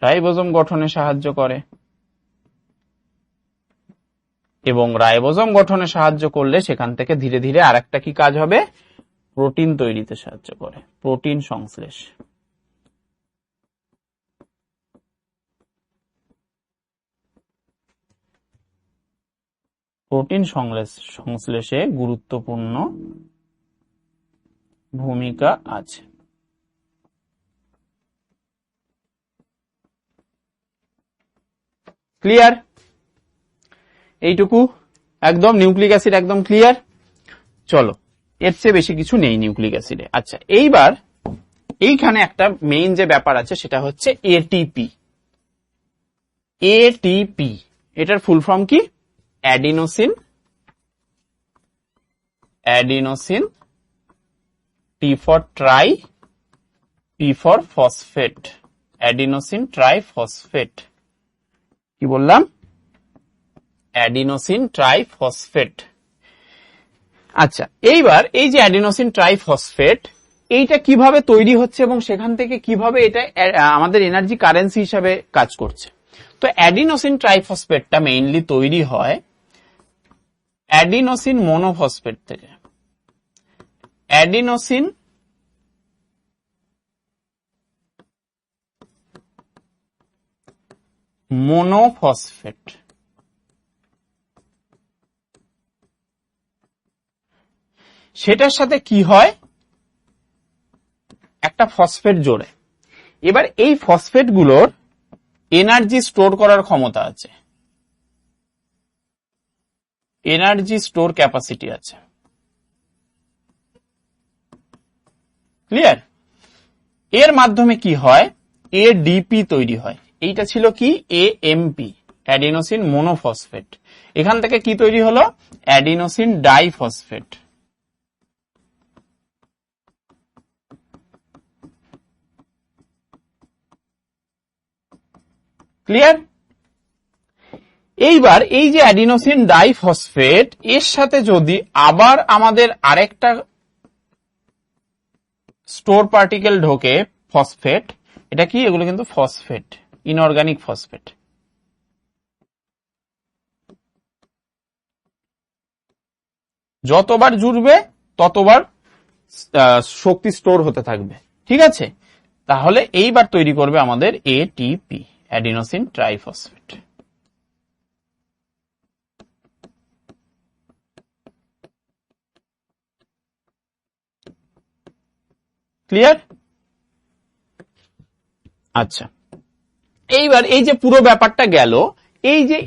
রাইবোজোম গঠনে সাহায্য করে, এবং রাইবোজোম গঠনে সাহায্য করলে সেখান থেকে ধীরে ধীরে আরেকটা কি কাজ হবে? প্রোটিন তৈরিতে সাহায্য করে, প্রোটিন সংশ্লেষ। প্রোটিন সংশ্লেষে গুরুত্বপূর্ণ ভূমিকা আছে। ক্লিয়ার? এইটুকু একদম নিউক্লিক অ্যাসিড একদম ক্লিয়ার। চলো, এর চেয়ে বেশি কিছু নেই নিউক্লিক অ্যাসিডে। আচ্ছা, এইবার এইখানে একটা মেইন যে ব্যাপার আছে সেটা হচ্ছে এটিপি। এটিপি এটার ফুল ফর্ম কি? Adenosine T for try, P for phosphate, adenosine triphosphate. কি বললাম? Adenosine triphosphate. আচ্ছা, এইবার এই যে অ্যাডিনোসিন ট্রাইফসফেট, এইটা কিভাবে তৈরি হচ্ছে এবং সেখান থেকে কিভাবে এটা আমাদের এনার্জি কারেন্সি হিসাবে কাজ করছে? তো অ্যাডিনোসিন ট্রাইফসফেটটা মেইনলি তৈরি হয় অ্যাডিনোসিন মনোফসফেট থেকে। অ্যাডিনোসিন মনোফসফেট, সেটার সাথে কি হয়? একটা ফসফেট জোড়ে। এবার এই ফসফেট গুলোর এনার্জি স্টোর করার ক্ষমতা আছে, এনার্জি স্টোর ক্যাপাসিটি আছে। ক্লিয়ার? এর মাধ্যমে কি হয়? এডিপি তৈরি হয়। এইটা ছিল কি? AMP, adenosine monophosphate. এখান থেকে কি তৈরি হলো? Adenosine diphosphate. ক্লিয়ার? এইবার এই যে অ্যাডিনোসিন ডাইফসফেট, এর সাথে যদি আবার আমাদের আরেকটা স্টোর পার্টিকেল ঢোকে ফসফেট, এটা কি? এগুলো কিন্তু ফসফেট, ইনঅর্গানিক ফসফেট। যতবার জুড়বে ততবার শক্তি স্টোর হতে থাকবে, ঠিক আছে? তাহলে এইবার তৈরি করবে আমাদের এটিপি, অ্যাডিনোসিন ট্রাইফসফেট। ক্লিয়ার? আচ্ছা, এইবার এই যে পুরো ব্যাপারটা গেল, এই যে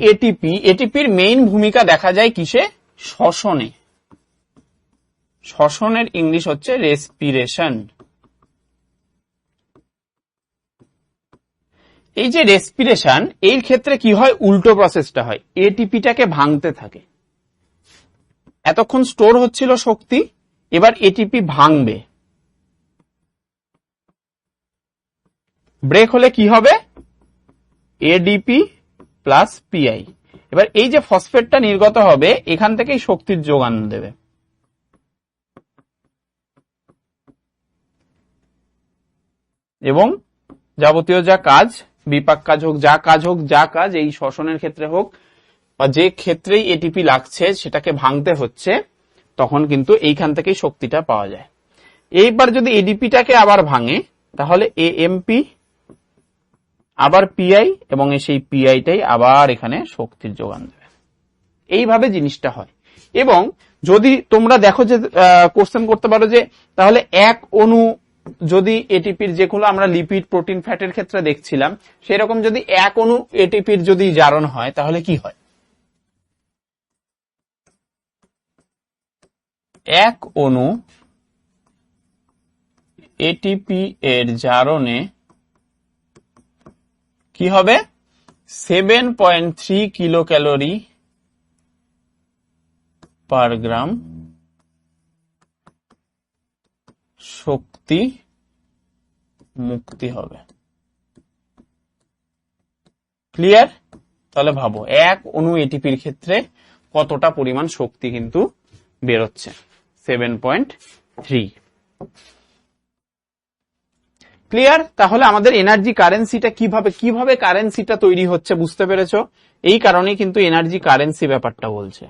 এটিপির মেইন ভূমিকা দেখা যায় কিসে? শ্বসনে। শ্বসনের ইংলিশ হচ্ছে রেসপিরেশন। এই যে রেসপিরেশন, এর ক্ষেত্রে কি হয়? উল্টো প্রসেসটা হয়, এটিপিটাকে ভাঙতে থাকে। এতক্ষণ স্টোর হচ্ছিল শক্তি, এবার এটিপি ভাঙবে। ব্রেক হলে কি হবে? ADP plus PI. এবার এই যে ফসফেটটা নির্গত হবে, এখান থেকেই শক্তির যোগান দেবে। এবং যাবতীয় যা কাজ, বিপাক কাজ হোক, যা কাজ এই শ্বসনের ক্ষেত্রে হোক বা যে ক্ষেত্রেই এটিপি লাগছে সেটাকে ভাঙতে হচ্ছে, তখন কিন্তু এইখান থেকেই শক্তিটা পাওয়া যায়। এইবার যদি এডিপিটাকে আবার ভাঙে, তাহলে এএমপি আবার পিআই, এবং সেই পিআইটাই আবার এখানে শক্তির যোগান দেবে। এইভাবে জিনিসটা হয়। এবং যদি তোমরা দেখো যে কোশ্চেন করতে পারো যে তাহলে এক অণু যদি এটিপির, যেগুলো আমরা লিপিড প্রোটিন ফ্যাটের ক্ষেত্রে দেখছিলাম, সেরকম যদি এক অণু এটিপির যদি জারণ হয় তাহলে কি হয়? এক অণু এটিপি এর জারণে কি হবে 7.3 কিলো ক্যালোরি পার গ্রাম শক্তি মুক্তি হবে। ক্লিয়ার? তাহলে ভাবো এক অণু এটিপির ক্ষেত্রে কতটা পরিমাণ শক্তি কিন্তু বেরোচ্ছে, 7.3। ক্লিয়ার? তাহলে আমাদের এনার্জি কারেন্সিটা কিভাবে কারেন্সিটা তৈরি হচ্ছে বুঝতে পেরেছো? এই কারণেই কিন্তু এনার্জি কারেন্সি ব্যাপারটা বলছে।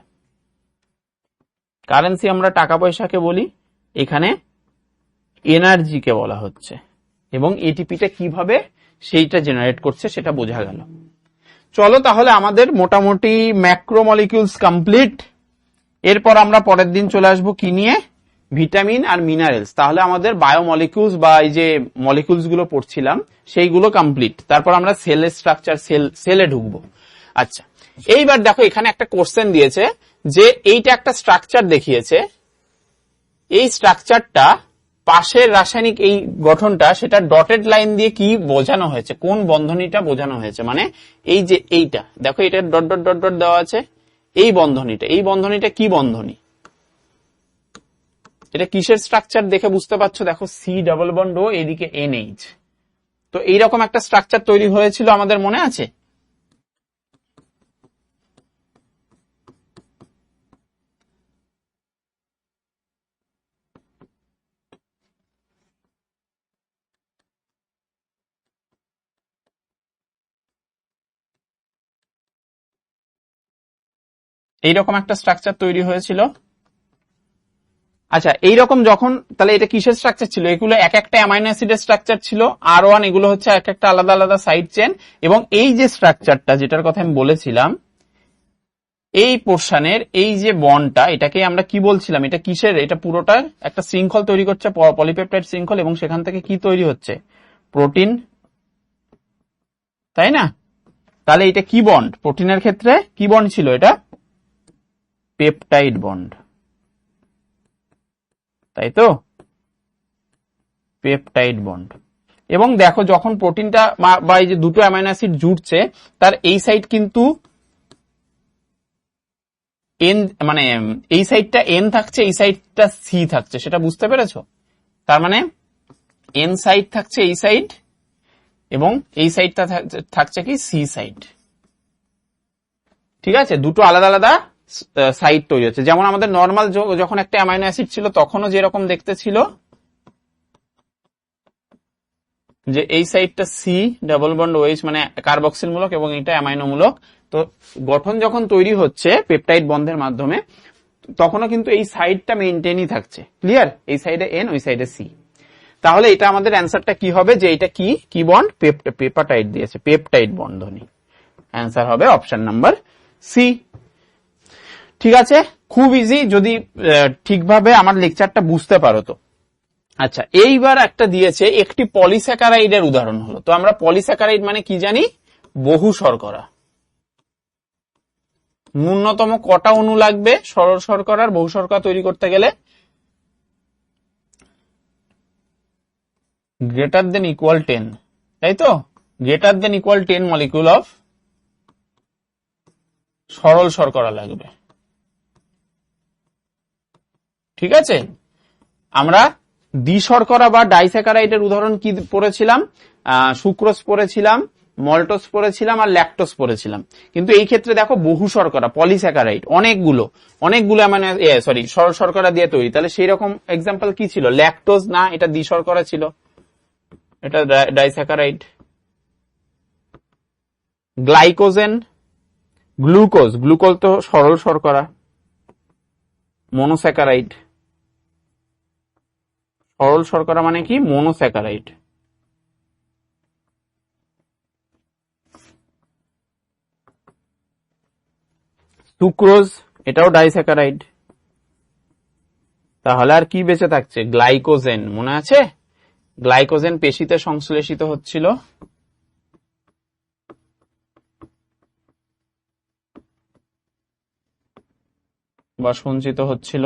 কারেন্সি আমরা টাকা পয়সাকে বলি, এখানে এনার্জিকে বলা হচ্ছে, এবং এটিপিটা কিভাবে সেইটা জেনারেট করছে সেটা বোঝা গেল। চলো তাহলে আমাদের মোটামুটি ম্যাক্রোমলিকিউলস কমপ্লিট। এরপর আমরা পরের দিন চলে আসবো কি নিয়ে, ভিটামিন আর মিনারেলস। তাহলে আমাদের বায়োমলিকিউলস বা এই যে মলিকিউলস গুলো পড়ছিলাম সেইগুলো কমপ্লিট। তারপর আমরা সেলের স্ট্রাকচার, সেলে ঢুকবো। আচ্ছা, এইবার দেখো এখানে একটা কোশ্চেন দিয়েছে যে এইটা একটা স্ট্রাকচার দেখিয়েছে, এই স্ট্রাকচারটা পাশের রাসায়নিক এই গঠনটা সেটা ডটেড লাইন দিয়ে কি বোঝানো হয়েছে, কোন বন্ধনীটা বোঝানো হয়েছে, মানে এই যে এইটা দেখো, এটা ডট ডট ডট ডট দেওয়া আছে, এই বন্ধনীটা কি বন্ধনী, এটা কিসের স্ট্রাকচার দেখে বুঝতে পারছো? দেখো সি ডাবল বন্ড ও এদিকে এনএইচ। তো এইরকম একটা স্ট্রাকচার তৈরি হয়েছিল, আমাদের মনে আছে? এইরকম একটা স্ট্রাকচার তৈরি হয়েছিল। আচ্ছা, এইরকম যখন, তাহলে এটা কিসের স্ট্রাকচার ছিল? এগুলো এক একটা অ্যামাইনো অ্যাসিডের স্ট্রাকচার ছিল, R1 এগুলো হচ্ছে এক একটা আলাদা আলাদা সাইড চেন। এবং এই যে স্ট্রাকচারটা যেটার কথা আমি বলেছিলাম, এই পোর্শনের এই যে বন্ডটা, এটাকে আমরা কি বলছিলাম, এটা কিসের, এটা পুরোটা একটা শৃঙ্খল তৈরি করছে, পলিপেপটাইড শৃঙ্খল, এবং সেখান থেকে কি তৈরি হচ্ছে, প্রোটিন, তাই না? তাহলে এটা কি বন্ড? প্রোটিনের ক্ষেত্রে কি বন্ড ছিল? এটা পেপটাইড বন্ড, তাই তো, পেপটাইড বন্ড। এবং দেখো যখন প্রোটিনটা বা এই যে দুটো অ্যামাইনো অ্যাসিড জুড়ছে, তার এই সাইড কিন্তু এন, মানে এই সাইডটা এন থাকছে, এই সাইডটা সি থাকছে, সেটা বুঝতে পেরেছো? তার মানে এন সাইড থাকছে এই সাইড, এবং এই সাইডটা থাকছে কি, সি সাইড। ঠিক আছে, দুটো আলাদা আলাদা সাইড তৈরি হচ্ছে। যেমন আমাদের নর্মাল যখন একটা অ্যামাইনো অ্যাসিড ছিল তখনও যেরকম দেখতে ছিল, যে এই সাইডটা সি ডাবল বন্ড ওএইচ মানে কার্বক্সিল মূলক, এবং এটা অ্যামাইনো মূলক। তো গঠন যখন তৈরি হচ্ছে পেপটাইড বন্ধের মাধ্যমে, তখনও কিন্তু এই সাইডটা মেইনটেইনই থাকছে। ক্লিয়ার? এই সাইডে এন, ওই সাইডে সি। তাহলে এটা আমাদের অ্যান্সারটা কি হবে, যে এটা কি বন্ড, পেপাটাইড দিয়েছে, পেপটাইড বন্ধনী। অ্যান্সার হবে অপশন নাম্বার সি। ঠিক আছে, খুব ইজি যদি ঠিকভাবে আমার লেকচারটা বুঝতে পারো তো। আচ্ছা, এইবার একটা দিয়েছে একটি পলিস্যাকারাইডের উদাহরণ হলো। তো আমরা পলিস্যাকারাইড মানে কি জানি, বহু শর্করা। ন্যূনতম কটা অণু লাগবে সরল শর্করার, বহু শর্করা তৈরি করতে গেলে? গ্রেটার দেন ইকুয়াল 10, তাই তো? Greater than equal 10 molecule of সরল শর্করা লাগবে। ঠিক আছে, আমরা দ্বিশর্করা বা ডাইস্যাকারাইডের উদাহরণ কি পড়েছিলাম? সুক্রোজ পড়েছিলাম, মল্টোজ পড়েছিলাম, আর ল্যাকটোজ পড়েছিলাম। কিন্তু এই ক্ষেত্রে দেখো বহু শর্করা, পলিস্যাকারাইড, অনেকগুলো মানে সরল শর্করা দিয়ে তৈরি। তাহলে সেই রকম এক্সাম্পল কি ছিল? ল্যাকটোজ না, এটা দ্বিশর্করা ছিল, এটা ডাইস্যাকারাইড। গ্লাইকোজেন, গ্লুকোজ তো সরল শর্করা, মনোস্যাকারাইড। সরল শর্করা মানে কি? মনোস্যাকারাইড। সুক্রোজ, এটাও ডাইস্যাকারাইড। তাহলে আর কি বেঁচে থাকছে? গ্লাইকোজেন, মনে আছে? গ্লাইকোজেন পেশিতে সংশ্লেষিত হচ্ছিল, বা সঞ্চিত হচ্ছিল।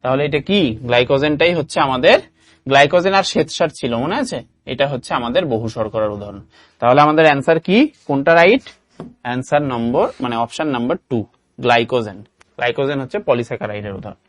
তাহলে এটা কি গ্লাইকোজেনটাই হচ্ছে আমাদের, গ্লাইকোজেন আর শ্বেতসার ছিল মনে আছে, এটা হচ্ছে আমাদের বহু শর্করার উদাহরণ। তাহলে আমাদের অ্যান্সার কি, কোনটা রাইট, অ্যান্সার নম্বর মানে অপশন নাম্বার 2 গ্লাইকোজেন। গ্লাইকোজেন হচ্ছে পলিস্যাকারাইডের উদাহরণ।